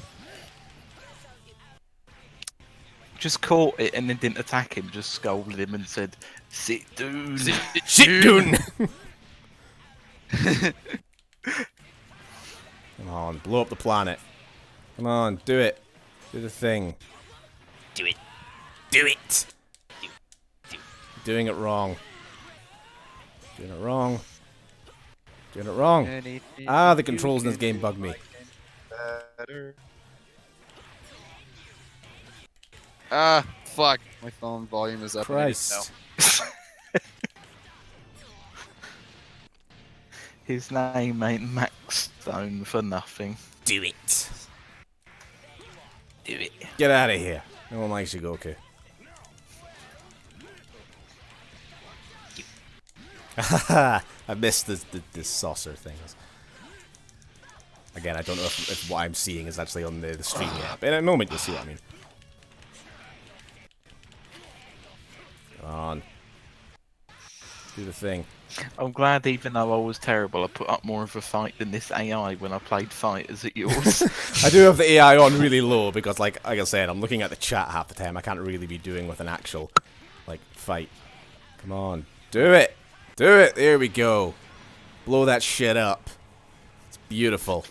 [SPEAKER 3] Just caught it and then didn't attack him. Just scolded him and said, "Sit down,
[SPEAKER 2] sit down." Come on, blow up the planet. Come on, do it. Do the thing.
[SPEAKER 4] Do it. Do it.
[SPEAKER 2] Doing it wrong. Doing it wrong. Doing it wrong.
[SPEAKER 1] Anything
[SPEAKER 2] The
[SPEAKER 1] you
[SPEAKER 2] controls in this
[SPEAKER 1] can
[SPEAKER 2] game
[SPEAKER 1] do,
[SPEAKER 2] bug me.
[SPEAKER 1] I can better. Ah, fuck. My phone volume is up.
[SPEAKER 2] Christ.
[SPEAKER 3] His name ain't Max Stone for nothing.
[SPEAKER 4] Do it.
[SPEAKER 3] Do it.
[SPEAKER 2] Get out of here. No one likes you, Goku. I missed the saucer things. Again, I don't know if what I'm seeing is actually on the stream yet, but in a moment you'll see what I mean. Come on. Do the thing.
[SPEAKER 3] I'm glad, even though I was terrible, I put up more of a fight than this AI when I played fighters at yours.
[SPEAKER 2] I do have the AI on really low because, like I said, I'm looking at the chat half the time. I can't really be doing with an actual, like, fight. Come on. Do it! Do it! There we go. Blow that shit up. It's beautiful.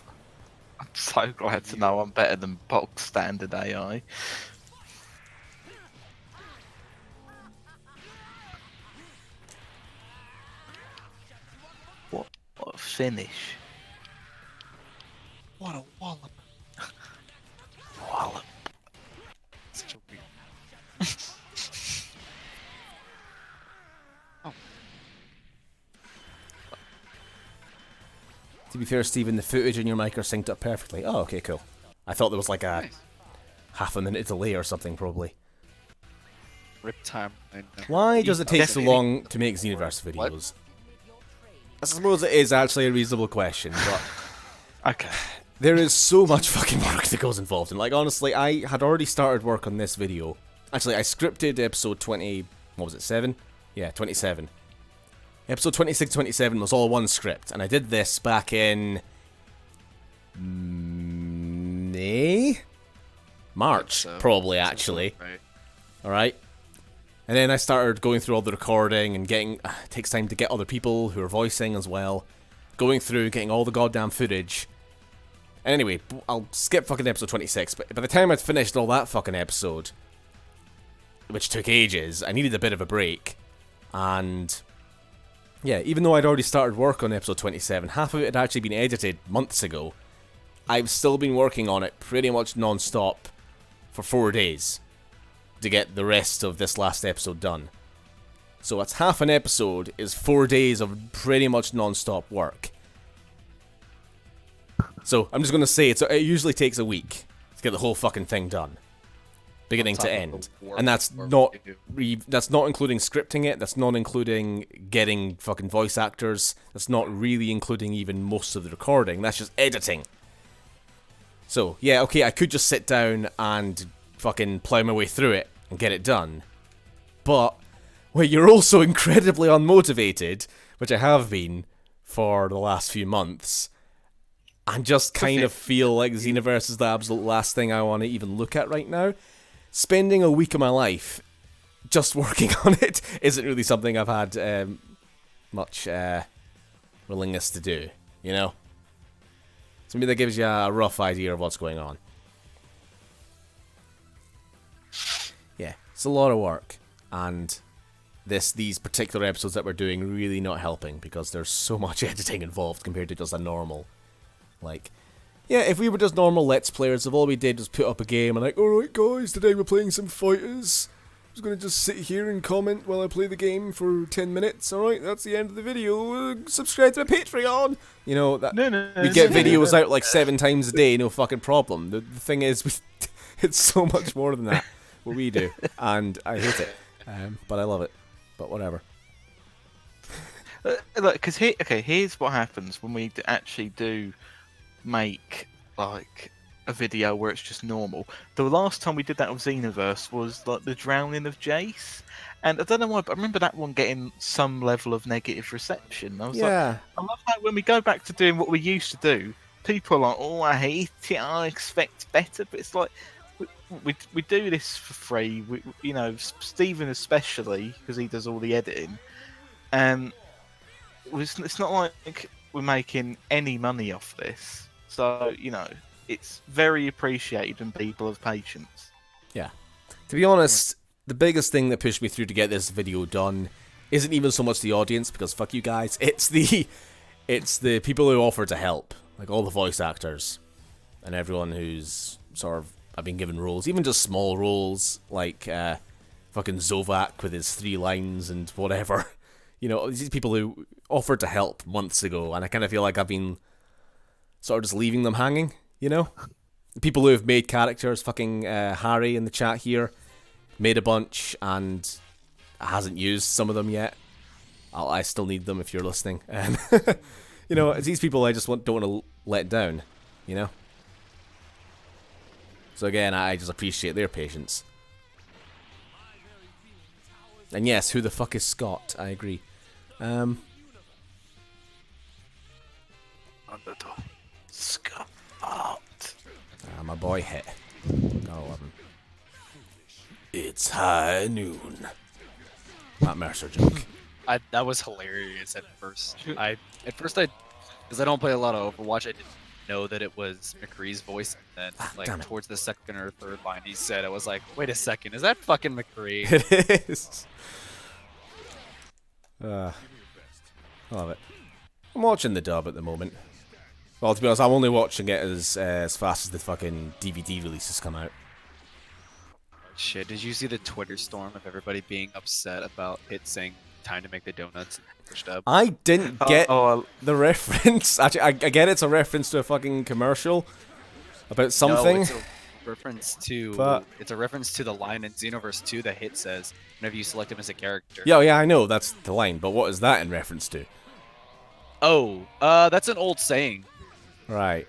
[SPEAKER 3] I'm so glad to know I'm better than bog standard AI. What a finish.
[SPEAKER 1] What a wallop.
[SPEAKER 3] Wallop.
[SPEAKER 1] Such a weird.
[SPEAKER 2] To be fair, Stephen, the footage and your mic are synced up perfectly. Oh, okay, cool. I thought there was like a
[SPEAKER 1] Nice.
[SPEAKER 2] half a minute delay or something, probably.
[SPEAKER 1] Rip time.
[SPEAKER 2] Why does it take so
[SPEAKER 3] Definitely.
[SPEAKER 2] long to make Xenoverse
[SPEAKER 1] What?
[SPEAKER 2] videos? I suppose it is actually a reasonable question, but
[SPEAKER 3] Okay.
[SPEAKER 2] there is so much fucking work that goes involved. And like, honestly, I had already started work on this video. Actually, I scripted episode 20... What was it, 7? Yeah, 27. Episode 26, 27 was all one script, and I did this back in... May? March,
[SPEAKER 1] So,
[SPEAKER 2] probably, actually.
[SPEAKER 1] Right.
[SPEAKER 2] Alright? And then I started going through all the recording and getting... it takes time to get other people who are voicing as well. Going through, getting all the goddamn footage. And anyway, I'll skip fucking episode 26, but by the time I'd finished all that fucking episode, which took ages, I needed a bit of a break. And... yeah, even though I'd already started work on episode 27, half of it had actually been edited months ago. I've still been working on it pretty much non-stop for 4 days to get the rest of this last episode done. So it's half an episode is 4 days of pretty much non-stop work. So I'm just going to say it usually takes a week to get the whole fucking thing done. Beginning to end. And that's not that's not including scripting it, that's not including getting fucking voice actors, that's not really including even most of the recording, that's just editing. So, yeah, okay, I could just sit down and fucking plow my way through it and get it done. But, when you're also incredibly unmotivated, which I have been for the last few months, I just kind of feel like Xenoverse is the absolute last thing I want to even look at right now. Spending a week of my life just working on it isn't really something I've had much willingness to do, you know? So maybe that gives you a rough idea of what's going on. Yeah, it's a lot of work, and these particular episodes that we're doing really not helping because there's so much editing involved compared to just a normal, like... yeah, if we were just normal Let's Players, if all we did was put up a game and like, alright guys, today we're playing some fighters. I'm just gonna just sit here and comment while I play the game for 10 minutes, alright, that's the end of the video, subscribe to my Patreon! You know, that we get videos out like 7 times a day, no fucking problem. The thing is, it's so much more than that, what we do, and I hate it, but I love it, but whatever.
[SPEAKER 3] Look, because here's what happens when we actually do make like a video where it's just normal. The last time we did that with Xenoverse was like the drowning of Jace, and I don't know why, but I remember that one getting some level of negative reception. I was like, I love how when we go back to doing what we used to do, people are like, oh, I hate it, I expect better, but it's like we do this for free. You know, Stephen especially, because he does all the editing, and it's not like we're making any money off this. So, you know, it's very appreciated and people have patience.
[SPEAKER 2] Yeah. To be honest, the biggest thing that pushed me through to get this video done isn't even so much the audience, because fuck you guys, it's It's the people who offer to help, like all the voice actors and everyone who's sort of have been given roles, even just small roles like fucking Zovak with his 3 lines and whatever. You know, these people who offered to help months ago, and I kind of feel like I've been sort of just leaving them hanging, you know? People who have made characters, fucking Harry in the chat here, made a bunch and hasn't used some of them yet. I still need them if you're listening. You know, it's these people I just don't want to let down, you know? So again, I just appreciate their patience. And yes, who the fuck is Scott? I agree.
[SPEAKER 3] Scott.
[SPEAKER 2] My boy hit. Got 11. It's high noon. Matt Mercer joke.
[SPEAKER 1] That was hilarious at first. Because I don't play a lot of Overwatch, I didn't know that it was McCree's voice. And then, towards the second or third line he said, I was like, wait a second, is that fucking McCree?
[SPEAKER 2] It is. I love it. I'm watching the dub at the moment. Well, to be honest, I'm only watching it as fast as the fucking DVD releases come out.
[SPEAKER 1] Shit, did you see the Twitter storm of everybody being upset about it saying time to make the donuts pushed up?
[SPEAKER 2] I didn't get the reference. Actually, I get it's a reference to a fucking commercial about something.
[SPEAKER 1] No, it's a reference to it's a reference to the line in Xenoverse 2 that Hit says whenever you select him as a character.
[SPEAKER 2] Yeah, I know that's the line, but what is that in reference to?
[SPEAKER 1] Oh, that's an old saying.
[SPEAKER 2] Right.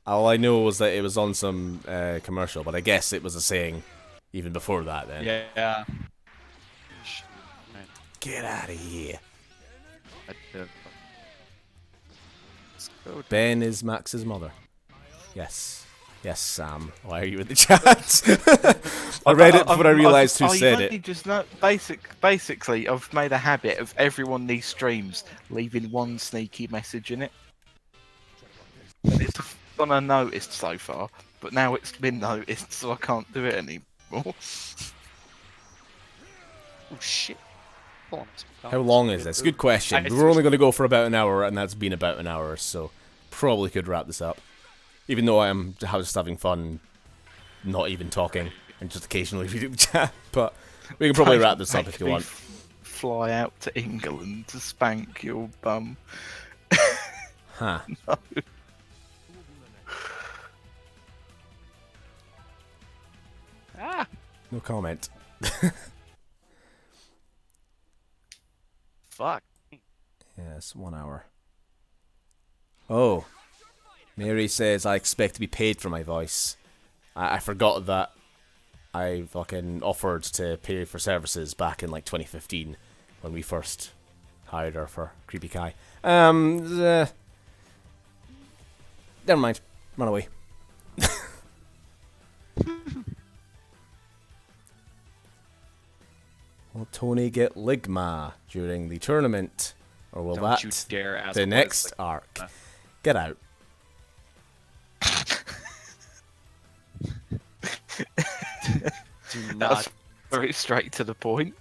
[SPEAKER 2] All I know was that it was on some commercial, but I guess it was a saying even before that then.
[SPEAKER 1] Yeah.
[SPEAKER 2] Get out of here.
[SPEAKER 1] Let's go.
[SPEAKER 2] Ben is Max's mother. Yes. Yes, Sam. Why are you in the chat? I read it before I realised who said it.
[SPEAKER 3] Just not basically, I've made a habit of everyone these streams leaving one sneaky message in it. And it's gone unnoticed so far, but now it's been noticed, so I can't do it anymore.
[SPEAKER 1] Oh shit.
[SPEAKER 2] How long is this? Good question. We're only going to go for about an hour, and that's been about an hour, so probably could wrap this up. Even though I am just having fun, not even talking, and just occasionally reading the chat. But we can probably wrap this up if you want.
[SPEAKER 3] Fly out to England to spank your bum.
[SPEAKER 2] Huh.
[SPEAKER 3] No.
[SPEAKER 2] No comment.
[SPEAKER 1] Fuck.
[SPEAKER 2] Yes, 1 hour. Oh. Mary says, I expect to be paid for my voice. I forgot that I fucking offered to pay for services back in like 2015 when we first hired her for Creepy Kai. Never mind. Run away. Will Tony get Ligma during the tournament? Or will
[SPEAKER 1] Don't you
[SPEAKER 2] that
[SPEAKER 1] dare ask
[SPEAKER 2] the
[SPEAKER 1] what
[SPEAKER 2] next
[SPEAKER 1] is
[SPEAKER 2] arc? Get out.
[SPEAKER 1] Do not.
[SPEAKER 3] That's very straight to the point.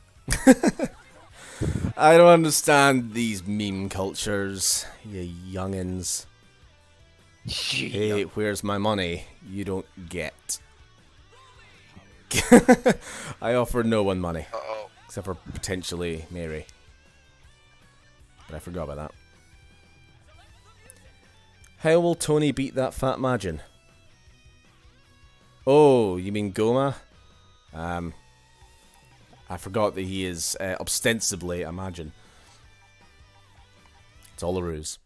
[SPEAKER 2] I don't understand these meme cultures, you youngins. Hey, where's my money? You don't get. I offer no one money.
[SPEAKER 1] Uh-oh.
[SPEAKER 2] Except for potentially Mary. But I forgot about that. How will Tony beat that fat Majin? Oh, you mean Goma? I forgot that he is ostensibly a Majin. It's all a ruse.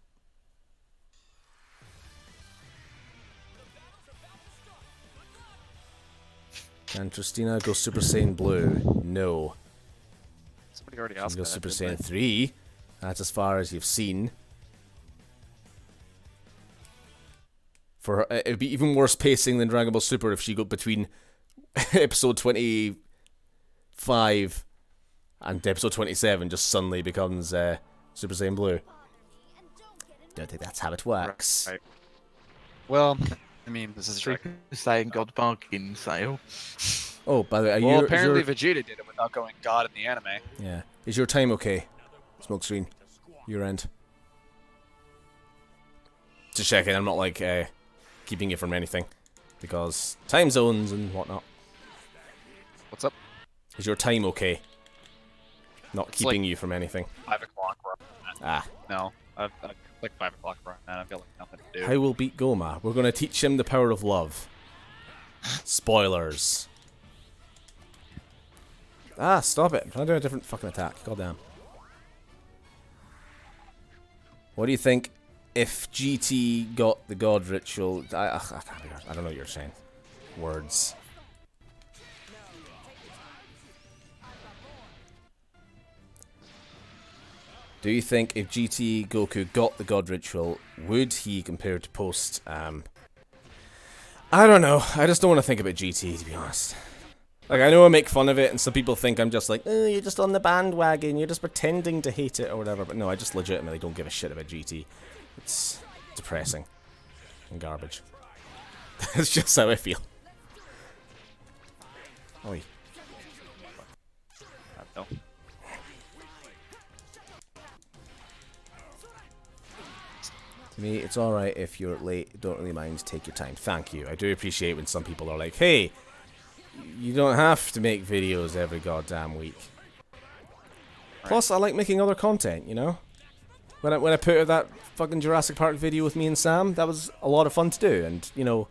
[SPEAKER 2] Can Tristina go Super Saiyan Blue? No.
[SPEAKER 1] Somebody already
[SPEAKER 2] She
[SPEAKER 1] asked
[SPEAKER 2] can go
[SPEAKER 1] that,
[SPEAKER 2] Super
[SPEAKER 1] didn't
[SPEAKER 2] Saiyan 3. That's as far as you've seen. For her, it'd be even worse pacing than Dragon Ball Super if she got between episode 25 and episode 27 just suddenly becomes Super Saiyan Blue. Don't think that's how it works.
[SPEAKER 1] Right. Well, I mean, this is
[SPEAKER 3] Super Saiyan God bargain sale.
[SPEAKER 2] Oh, by the way,
[SPEAKER 1] well, apparently Vegeta did it without going God in the anime.
[SPEAKER 2] Yeah. Is your time okay? Smokescreen. Your end. Just checking, I'm not like keeping you from anything. Because time zones and whatnot.
[SPEAKER 1] What's up?
[SPEAKER 2] Is your time okay? Not
[SPEAKER 1] It's
[SPEAKER 2] keeping
[SPEAKER 1] like
[SPEAKER 2] you from anything.
[SPEAKER 1] 5 o'clock where I'm at.
[SPEAKER 2] Ah.
[SPEAKER 1] No, I've like 5 o'clock where I'm at. I've got like nothing to do.
[SPEAKER 2] How we'll beat Goma. We're going to teach him the power of love. Spoilers. Ah, stop it. I'm trying to do a different fucking attack. Goddamn. What do you think if GT got the God Ritual? I don't know what you're saying. Words. Do you think if GT Goku got the God Ritual, would he, compared to post, I don't know. I just don't want to think about GT, to be honest. Like, I know I make fun of it, and some people think I'm just like, oh, you're just on the bandwagon, you're just pretending to hate it, or whatever. But no, I just legitimately don't give a shit about GT. It's depressing. And garbage. That's just how I feel. Oi.
[SPEAKER 1] No.
[SPEAKER 2] To me, it's alright if you're late, don't really mind, take your time. Thank you. I do appreciate when some people are like, hey, you don't have to make videos every goddamn week. Right. Plus, I like making other content, you know? When I put out that fucking Jurassic Park video with me and Sam, that was a lot of fun to do, and, you know,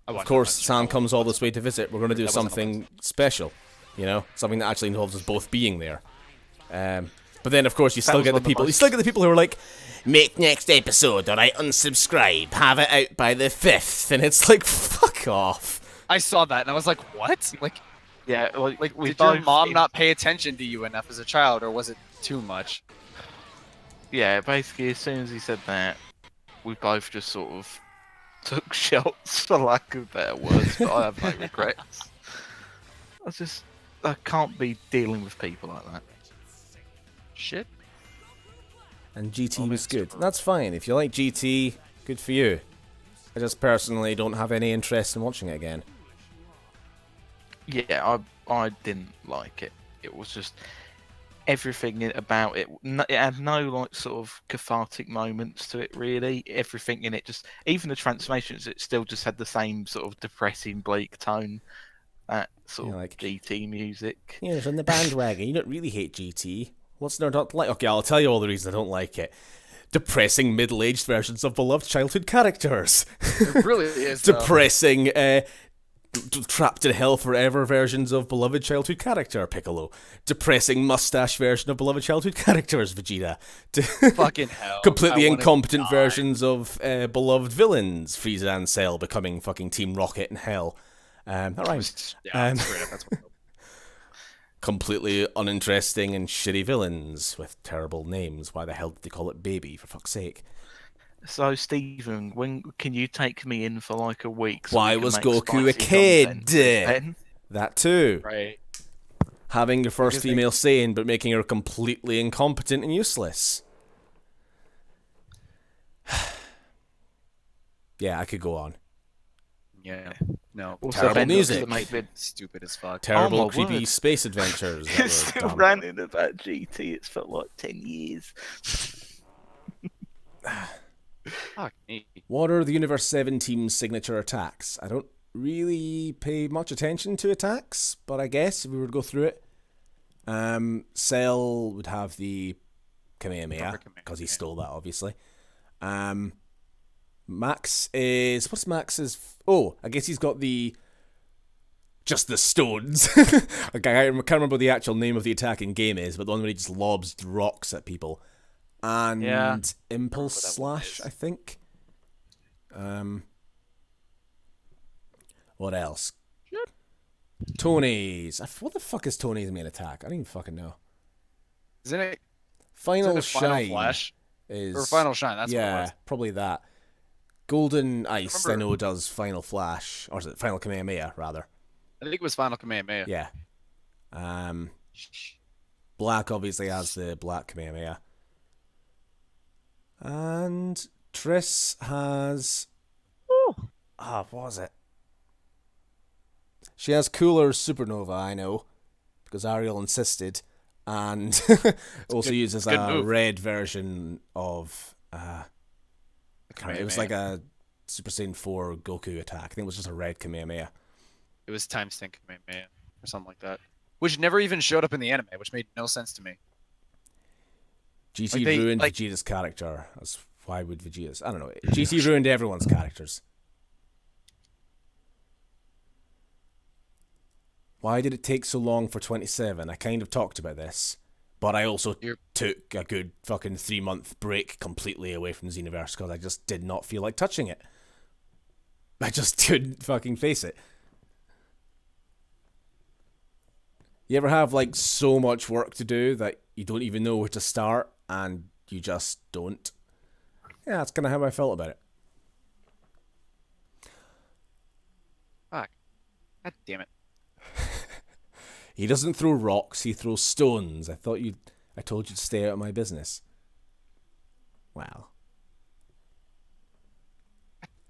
[SPEAKER 2] of course, Sam comes all this way to visit, we're going to do something special, you know? Something that actually involves us both being there. But then, of course, you still get the people who are like, make next episode or I unsubscribe, have it out by the 5th, and it's like, fuck off.
[SPEAKER 1] I saw that and I was like, what? Like,
[SPEAKER 3] yeah, like
[SPEAKER 1] did your mom not pay attention to you enough as a child, or was it too much?
[SPEAKER 3] Yeah, basically, as soon as he said that, we both just sort of took shots, for lack of better words, but I have no regrets. I can't be dealing with people like that.
[SPEAKER 1] Shit.
[SPEAKER 2] And GT was good. That's fine. If you like GT, good for you. I just personally don't have any interest in watching it again.
[SPEAKER 3] Yeah, I didn't like it. It was just everything about it. It had no like sort of cathartic moments to it. Really, everything in it just, even the transformations, it still just had the same sort of depressing, bleak tone. That sort of like GT music.
[SPEAKER 2] Yeah, it's on the bandwagon. You don't really hate GT. What's there not to like? Okay, I'll tell you all the reasons I don't like it. Depressing middle-aged versions of beloved childhood characters.
[SPEAKER 1] It really is.
[SPEAKER 2] Depressing, trapped in hell forever versions of beloved childhood character Piccolo. Depressing mustache version of beloved childhood characters Vegeta.
[SPEAKER 1] Fucking hell.
[SPEAKER 2] Completely incompetent versions of beloved villains Frieza and Cell becoming fucking Team Rocket in hell. That rhymes.
[SPEAKER 1] Yeah, that's what
[SPEAKER 2] completely uninteresting and shitty villains with terrible names. Why the hell did they call it Baby, for fuck's sake?
[SPEAKER 3] So, Stephen, when can you take me in for like a week? So
[SPEAKER 2] why was Goku a kid? That too.
[SPEAKER 1] Right.
[SPEAKER 2] Having your first female Saiyan, but making her completely incompetent and useless. Yeah, I could go on.
[SPEAKER 1] Yeah. No.
[SPEAKER 2] Terrible music.
[SPEAKER 1] Stupid as fuck.
[SPEAKER 2] Terrible, creepy space adventures.
[SPEAKER 3] It's still ranting about GT. It's felt like 10 years.
[SPEAKER 1] Fuck me.
[SPEAKER 2] What are the Universe 7 team's signature attacks? I don't really pay much attention to attacks, but I guess if we were to go through it, Cell would have the Kamehameha, because he stole that, obviously. Max is... What's Max's... Oh, I guess he's got the... Just the stones. I can't remember what the actual name of the attack in game is, but the one where he just lobs rocks at people. And Impulse Slash, I think. What else? Tony's. What the fuck is Tony's main attack? I don't even fucking know.
[SPEAKER 1] Isn't it
[SPEAKER 2] Final Shine?
[SPEAKER 1] Final Flash? Or Final Shine, that's what it was.
[SPEAKER 2] Probably that. Golden Ice, I know, does Final Flash. Or is it Final Kamehameha, rather?
[SPEAKER 1] I think it was Final Kamehameha.
[SPEAKER 2] Yeah. Black obviously has the Black Kamehameha. And Triss has... what was it? She has Cooler's Supernova, I know, because Ariel insisted, and also uses a red version of... It was like a Super Saiyan 4 Goku attack. I think it was just a red Kamehameha.
[SPEAKER 1] It was time stink Kamehameha or something like that, which never even showed up in the anime, which made no sense to me.
[SPEAKER 2] GT ruined Vegeta's character. Why would Vegeta's? I don't know. GT ruined everyone's characters. Why did it take so long for 27? I kind of talked about this, but I also took a good fucking 3-month break completely away from Xenoverse because I just did not feel like touching it. I just couldn't fucking face it. You ever have like so much work to do that you don't even know where to start and you just don't? Yeah, that's kind of how I felt about it.
[SPEAKER 1] Fuck. God damn it.
[SPEAKER 2] He doesn't throw rocks, he throws stones. I told you to stay out of my business. Wow.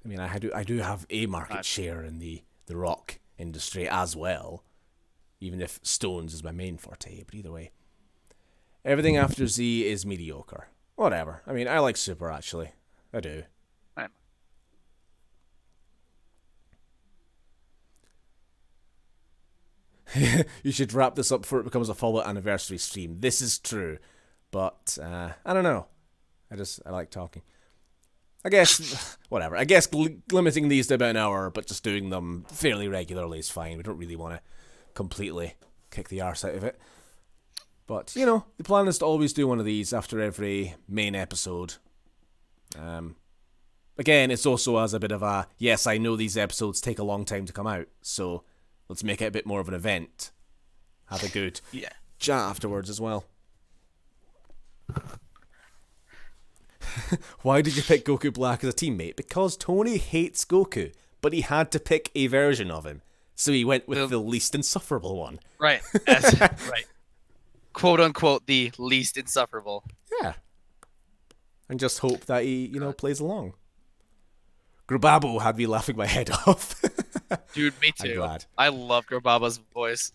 [SPEAKER 2] I mean, I do have a market share in the rock industry as well. Even if stones is my main forte, but either way. Everything after Z is mediocre. Whatever. I mean, I like Super, actually. I do. You should wrap this up before it becomes a Fallout anniversary stream. This is true. But, I don't know. I like talking. I guess, whatever. I guess limiting these to about an hour, but just doing them fairly regularly is fine. We don't really want to completely kick the arse out of it. But, you know, the plan is to always do one of these after every main episode. Again, it's also as a bit of a, yes, I know these episodes take a long time to come out, so let's make it a bit more of an event. Have a good chat afterwards as well. Why did you pick Goku Black as a teammate? Because Tony hates Goku, but he had to pick a version of him. So he went with the least insufferable one.
[SPEAKER 1] Right. Right. Quote unquote, the least insufferable.
[SPEAKER 2] Yeah. And just hope that he, plays along. Grubabo had me laughing my head off.
[SPEAKER 1] Dude, me too.
[SPEAKER 2] I'm glad.
[SPEAKER 1] I love Grobaba's voice.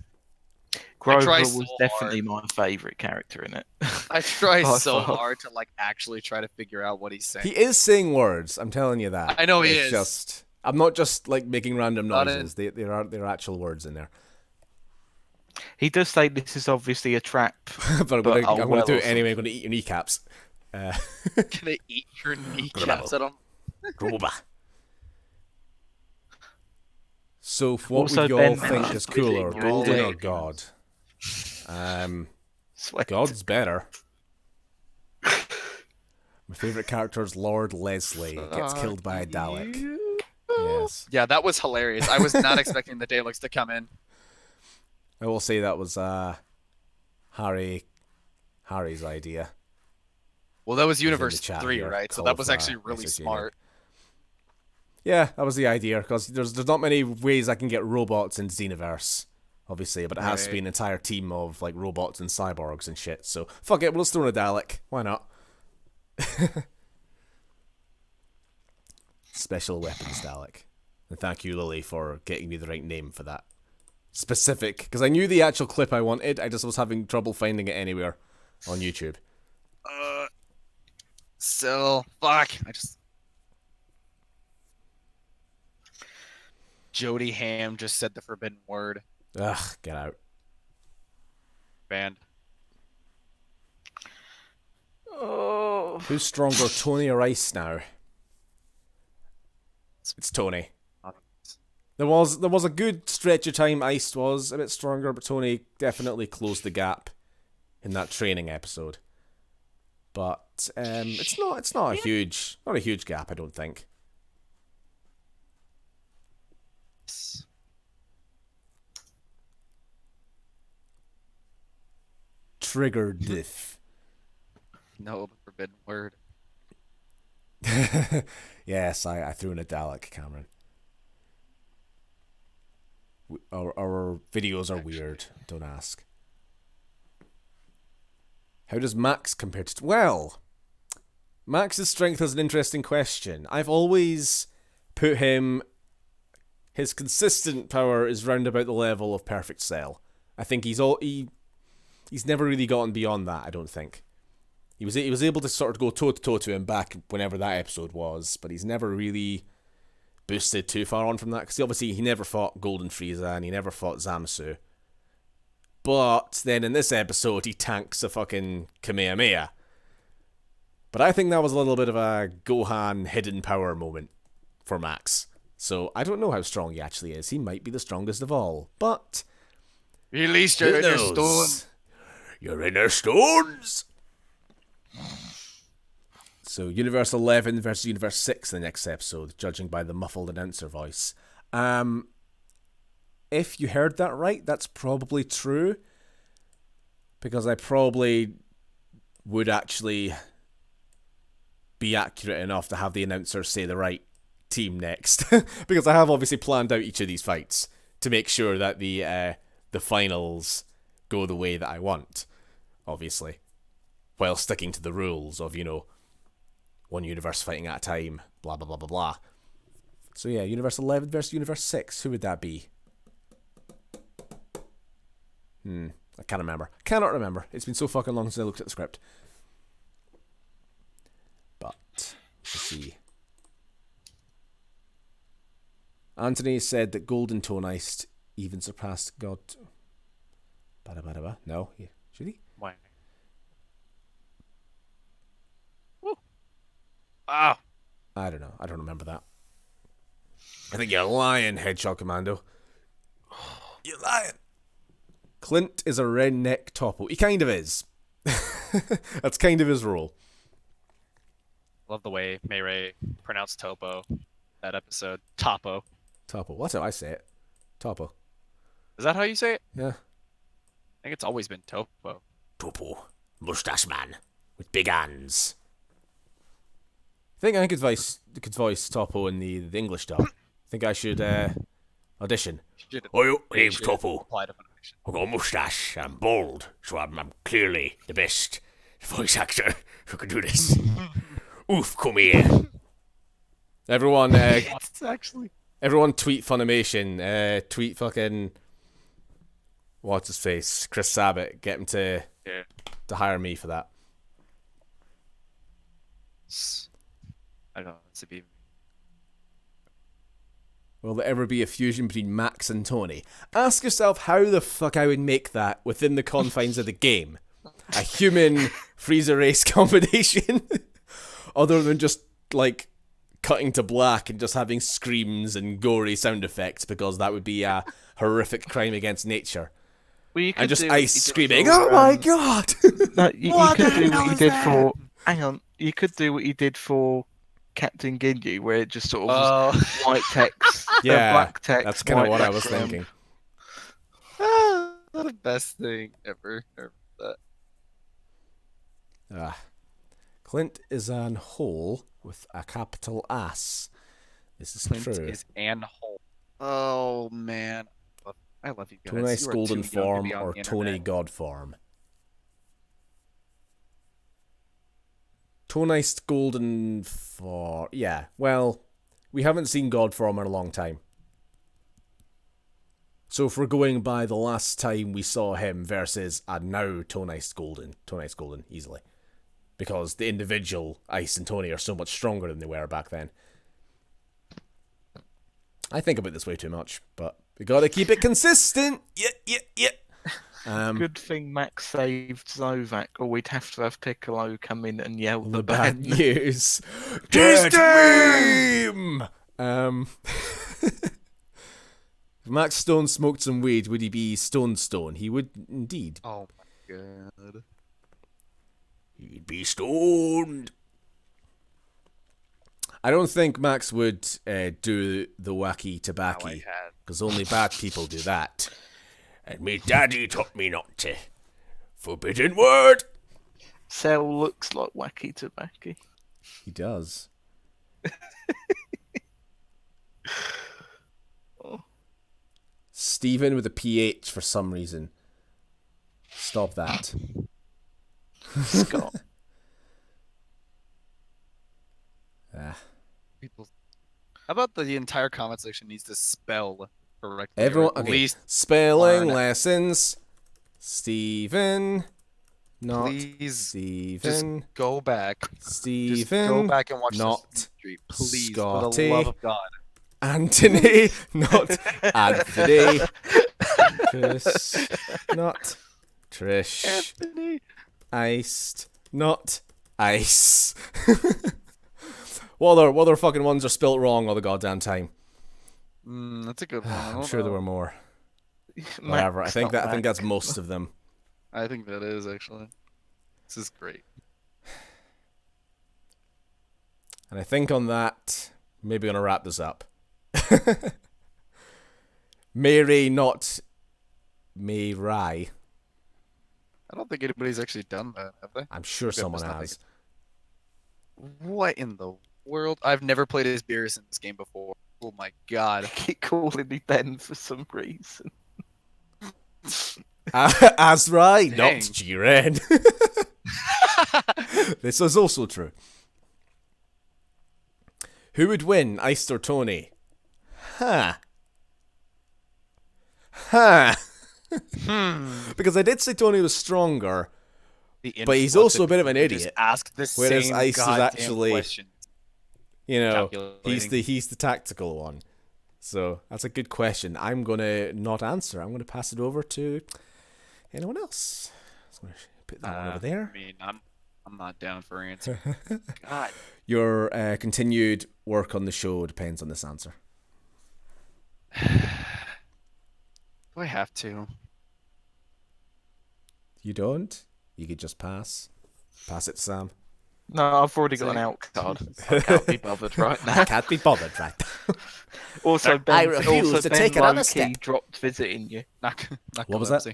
[SPEAKER 3] Grover was definitely my favourite character in it.
[SPEAKER 1] I try so hard to actually try to figure out what he's saying.
[SPEAKER 2] He is saying words, I'm telling you that.
[SPEAKER 1] I know he is.
[SPEAKER 2] I'm not just making random noises. There are actual words in there.
[SPEAKER 3] He does say this is obviously a trap.
[SPEAKER 2] but I'm going to do it anyway. I'm going to eat your kneecaps.
[SPEAKER 1] Gonna eat your kneecaps at him?
[SPEAKER 2] Groba. So what would you all think is cooler, Golden or God? God's better. My favourite character is Lord Leslie. Gets killed by a Dalek. Yes.
[SPEAKER 1] Yeah, that was hilarious. I was not expecting the Daleks to come in.
[SPEAKER 2] I will say that was Harry's idea.
[SPEAKER 1] Well, that was Xenoverse 3, right? So that was actually really smart.
[SPEAKER 2] Yeah, that was the idea, because there's not many ways I can get robots in Xenoverse, obviously, but it has to be an entire team of robots and cyborgs and shit. So fuck it, we'll just throw in a Dalek. Why not? Special weapons Dalek. And thank you, Lily, for getting me the right name for that. Specific, because I knew the actual clip I wanted, I just was having trouble finding it anywhere on YouTube.
[SPEAKER 1] Fuck. Jody Ham just said the forbidden word.
[SPEAKER 2] Ugh, get out.
[SPEAKER 1] Banned.
[SPEAKER 3] Oh.
[SPEAKER 2] Who's stronger, Tony or Ice now? It's Tony. There was a good stretch of time Ice was a bit stronger, but Tony definitely closed the gap in that training episode. But it's not a huge gap, I don't think. Trigger diff.
[SPEAKER 1] No, the forbidden word.
[SPEAKER 2] Yes, I threw in a Dalek, Cameron. Our videos are weird. Don't ask. How does Max compare to... Well, Max's strength is an interesting question. I've always put him... His consistent power is round about the level of Perfect Cell. I think he's never really gotten beyond that, I don't think. He was able to sort of go toe to toe to him back whenever that episode was, but he's never really boosted too far on from that, because obviously he never fought Golden Frieza and he never fought Zamasu. But then in this episode, he tanks a fucking Kamehameha. But I think that was a little bit of a Gohan hidden power moment for Max. So I don't know how strong he actually is. He might be the strongest of all. But
[SPEAKER 1] release your inner stone.
[SPEAKER 2] Your inner stones. So Universe 11 versus Universe 6 in the next episode, judging by the muffled announcer voice. If you heard that right, that's probably true. Because I probably would actually be accurate enough to have the announcer say the right team next. Because I have obviously planned out each of these fights to make sure that the finals go the way that I want. Obviously. While sticking to the rules of, one universe fighting at a time, blah, blah, blah, blah, blah. So yeah, Universe 11 versus Universe 6. Who would that be? I can't remember. Cannot remember. It's been so fucking long since I looked at the script. But, let's see. Anthony said that Golden Tone Iced even surpassed God... No? Should he?
[SPEAKER 1] Why? Wow.
[SPEAKER 2] I don't know. I don't remember that. I think you're lying, Hedgehog Commando. You're lying. Clint is a redneck topo. He kind of is. That's kind of his role.
[SPEAKER 1] Love the way Mayray pronounced Topo that episode. Topo.
[SPEAKER 2] Topo. That's how I say it. Topo.
[SPEAKER 1] Is that how you say it?
[SPEAKER 2] Yeah.
[SPEAKER 1] I think it's always been Topo.
[SPEAKER 4] Topo. Mustache man. With big hands.
[SPEAKER 2] I think I could voice Topo in the English dub. I think I should audition.
[SPEAKER 4] Oh, name's Topo.
[SPEAKER 1] Apply to funimation.
[SPEAKER 4] I've got a mustache. I'm bald, so I'm clearly the best voice actor who can do this. Oof, come here.
[SPEAKER 2] Everyone,
[SPEAKER 1] Actually.
[SPEAKER 2] everyone tweet Funimation. Tweet fucking... What's his face? Chris Sabat. Get him to hire me for that.
[SPEAKER 1] I don't know. It's a be.
[SPEAKER 2] Will there ever be a fusion between Max and Tony? Ask yourself how the fuck I would make that within the confines of the game. A human Frieza race combination? Other than just, like, cutting to black and just having screams and gory sound effects, because that would be a horrific crime against nature.
[SPEAKER 3] Well,
[SPEAKER 2] And just
[SPEAKER 3] do
[SPEAKER 2] Ice
[SPEAKER 3] what you did
[SPEAKER 2] screaming,
[SPEAKER 3] for,
[SPEAKER 2] "Oh my god!"
[SPEAKER 3] No, you could do what you did for. Hang on, you could do what you did for Captain Ginyu, where it just sort of was white text,
[SPEAKER 2] Yeah,
[SPEAKER 3] black text.
[SPEAKER 2] that's kind of
[SPEAKER 3] white
[SPEAKER 2] what I was
[SPEAKER 3] background.
[SPEAKER 2] thinking.
[SPEAKER 1] The best thing ever.
[SPEAKER 2] Clint is an hole with a capital S. This is
[SPEAKER 1] Clint
[SPEAKER 2] true.
[SPEAKER 1] is an hole. Oh man, I love you guys.
[SPEAKER 2] Tony
[SPEAKER 1] You are
[SPEAKER 2] Golden
[SPEAKER 1] too young to
[SPEAKER 2] form
[SPEAKER 1] be on
[SPEAKER 2] or
[SPEAKER 1] the
[SPEAKER 2] Tony
[SPEAKER 1] internet.
[SPEAKER 2] God form? Tonized Golden for... Yeah, well, we haven't seen God form in a long time. So if we're going by the last time we saw him versus a now Tonized Golden, easily. Because the individual Ice and Tony are so much stronger than they were back then. I think about this way too much, but we gotta keep it consistent! Yeah.
[SPEAKER 3] Good thing Max saved Zovac, or we'd have to have Piccolo come in and yell
[SPEAKER 2] The bad news.
[SPEAKER 4] Dead
[SPEAKER 2] Team! If Max Stone smoked some weed, would he be Stone? He would indeed.
[SPEAKER 1] Oh my god.
[SPEAKER 4] He'd be stoned.
[SPEAKER 2] I don't think Max would do the wacky tobacco, because only bad people do that.
[SPEAKER 4] And me daddy taught me not to. Forbidden word.
[SPEAKER 3] Cell looks like wacky tobacco.
[SPEAKER 2] He does. Stephen with a PH for some reason. Stop that.
[SPEAKER 3] Scott.
[SPEAKER 1] People. How about the entire comment section needs to spell correctly? or
[SPEAKER 2] Everyone,
[SPEAKER 1] at
[SPEAKER 2] okay.
[SPEAKER 1] least
[SPEAKER 2] Spelling
[SPEAKER 1] learn.
[SPEAKER 2] lessons. Stephen not
[SPEAKER 1] Please,
[SPEAKER 2] Stephen.
[SPEAKER 1] just go back.
[SPEAKER 2] Stephen.
[SPEAKER 1] Just go back and watch
[SPEAKER 2] not
[SPEAKER 1] this stream, please,
[SPEAKER 2] Scotty.
[SPEAKER 1] for the love of God.
[SPEAKER 2] Anthony, not Anthony. Chris, not Trish.
[SPEAKER 1] Anthony.
[SPEAKER 2] Iced, not Ice. What other fucking ones are spelt wrong all the goddamn time?
[SPEAKER 1] That's a good one.
[SPEAKER 2] I'm sure there were more. Whatever. I think that's most of them.
[SPEAKER 1] I think that is actually. This is great.
[SPEAKER 2] And I think on that, maybe gonna wrap this up. Mary, not Mayrai.
[SPEAKER 1] I don't think anybody's actually done that, have they?
[SPEAKER 2] I'm sure someone has.
[SPEAKER 1] What in the world? I've never played as Beerus in this game before. Oh my god.
[SPEAKER 3] I keep calling me Ben for some reason.
[SPEAKER 2] Azrai,
[SPEAKER 1] Dang.
[SPEAKER 2] not Jiren. This is also true. Who would win, Iced or Tony? Huh. Because I did say Tony was stronger, but he's also a bit of an idiot.
[SPEAKER 1] Ask the
[SPEAKER 2] Whereas
[SPEAKER 1] same
[SPEAKER 2] Ice is
[SPEAKER 1] goddamn
[SPEAKER 2] actually,
[SPEAKER 1] question.
[SPEAKER 2] you know,
[SPEAKER 1] Calculating.
[SPEAKER 2] he's the tactical one. So that's a good question. I'm gonna not answer. I'm gonna pass it over to anyone else. I'm gonna put that one over there.
[SPEAKER 1] I mean, I'm not down for answering. God.
[SPEAKER 2] Your continued work on the show depends on this answer.
[SPEAKER 1] Do I have to?
[SPEAKER 2] You don't? You could just pass. Pass it to Sam.
[SPEAKER 3] No, I've already got an out card. I can't be bothered right now.
[SPEAKER 2] I can't be bothered right now.
[SPEAKER 3] Also, Ben,
[SPEAKER 2] refuse to take another
[SPEAKER 3] low-key
[SPEAKER 2] step.
[SPEAKER 3] dropped visiting you.
[SPEAKER 2] What was that?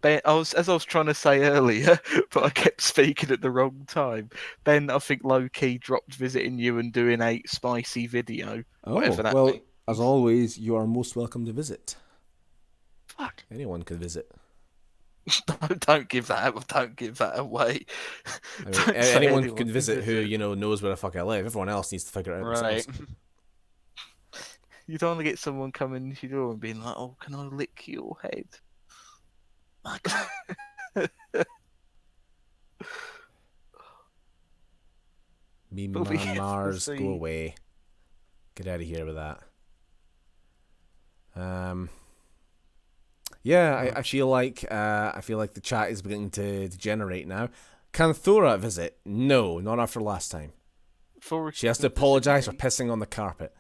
[SPEAKER 3] Ben, as I was trying to say earlier, but I kept speaking at the wrong time. Ben, I think low-key dropped visiting you and doing a spicy video. Whatever that means.
[SPEAKER 2] as always, you are most welcome to visit.
[SPEAKER 1] Fuck.
[SPEAKER 2] Anyone can visit.
[SPEAKER 3] Don't give that away.
[SPEAKER 2] I mean,
[SPEAKER 3] Don't say
[SPEAKER 2] anyone can visit who, you know, knows where the fuck I live. Everyone else needs to figure it out
[SPEAKER 1] Right.
[SPEAKER 2] themselves.
[SPEAKER 3] You don't want to get someone coming to your door and being like, "Oh, can I lick your head?"
[SPEAKER 2] Me,
[SPEAKER 3] But we
[SPEAKER 2] man,
[SPEAKER 3] get to
[SPEAKER 2] Mars,
[SPEAKER 3] see-
[SPEAKER 2] go away. Get out of here with that. Yeah, I feel like the chat is beginning to degenerate now. Can Thora visit? No, not after last time. She has to apologise for pissing on the carpet.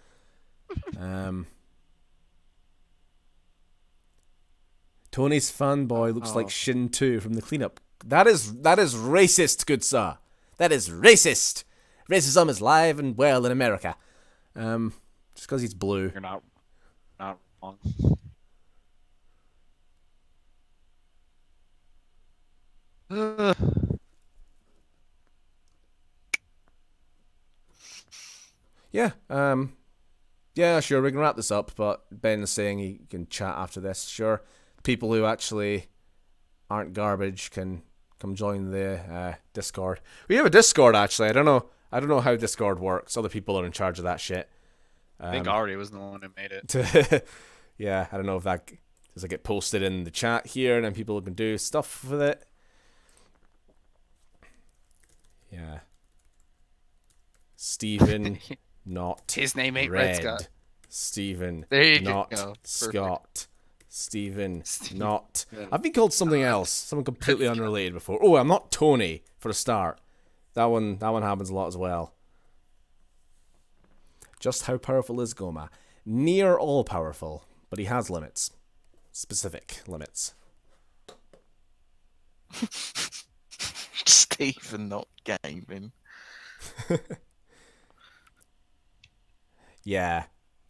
[SPEAKER 2] Tony's fanboy looks like Shin 2 from the cleanup. That is racist, good sir. That is racist. Racism is live and well in America. Just because he's blue.
[SPEAKER 1] You're not wrong.
[SPEAKER 2] Yeah, yeah, sure, we can wrap this up, but Ben's saying he can chat after this. Sure, people who actually aren't garbage can come join the Discord. We have a Discord, actually. I don't know how Discord works. Other people are in charge of that shit.
[SPEAKER 1] I think Ari was the one who made it.
[SPEAKER 2] Yeah, I don't know if that does it get posted in the chat here, and then people can do stuff with it. Yeah. Stephen, not
[SPEAKER 1] His name ain't
[SPEAKER 2] Red.
[SPEAKER 1] Red Scott.
[SPEAKER 2] Stephen,
[SPEAKER 1] There you
[SPEAKER 2] not
[SPEAKER 1] go. Perfect.
[SPEAKER 2] Scott. Stephen,
[SPEAKER 1] Steve-
[SPEAKER 2] not.
[SPEAKER 1] Yeah.
[SPEAKER 2] I've been called something else, something completely unrelated before. Oh, I'm not Tony for a start. That one happens a lot as well. Just how powerful is Goma? Near all powerful, but he has limits. Specific limits.
[SPEAKER 3] Stephen not gaming.
[SPEAKER 2] Yeah.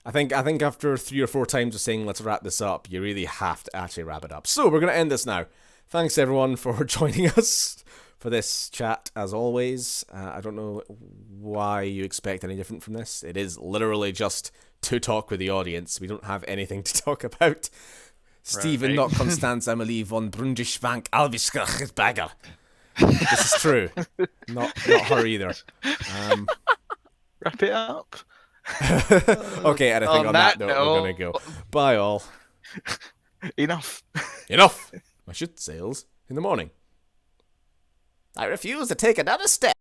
[SPEAKER 2] I think after 3 or 4 times of saying let's wrap this up, you really have to actually wrap it up. So we're going to end this now. Thanks everyone for joining us for this chat as always. I don't know why you expect any different from this. It is literally just to talk with the audience. We don't have anything to talk about. Stephen, not Constance Emily von Brundischwank Alviskach Bagger. This is true. Not her either.
[SPEAKER 3] Wrap it up.
[SPEAKER 2] Okay, and I think on that note, we're going to go. Bye all.
[SPEAKER 3] Enough.
[SPEAKER 2] Enough! My shit sails in the morning. I refuse to take another step.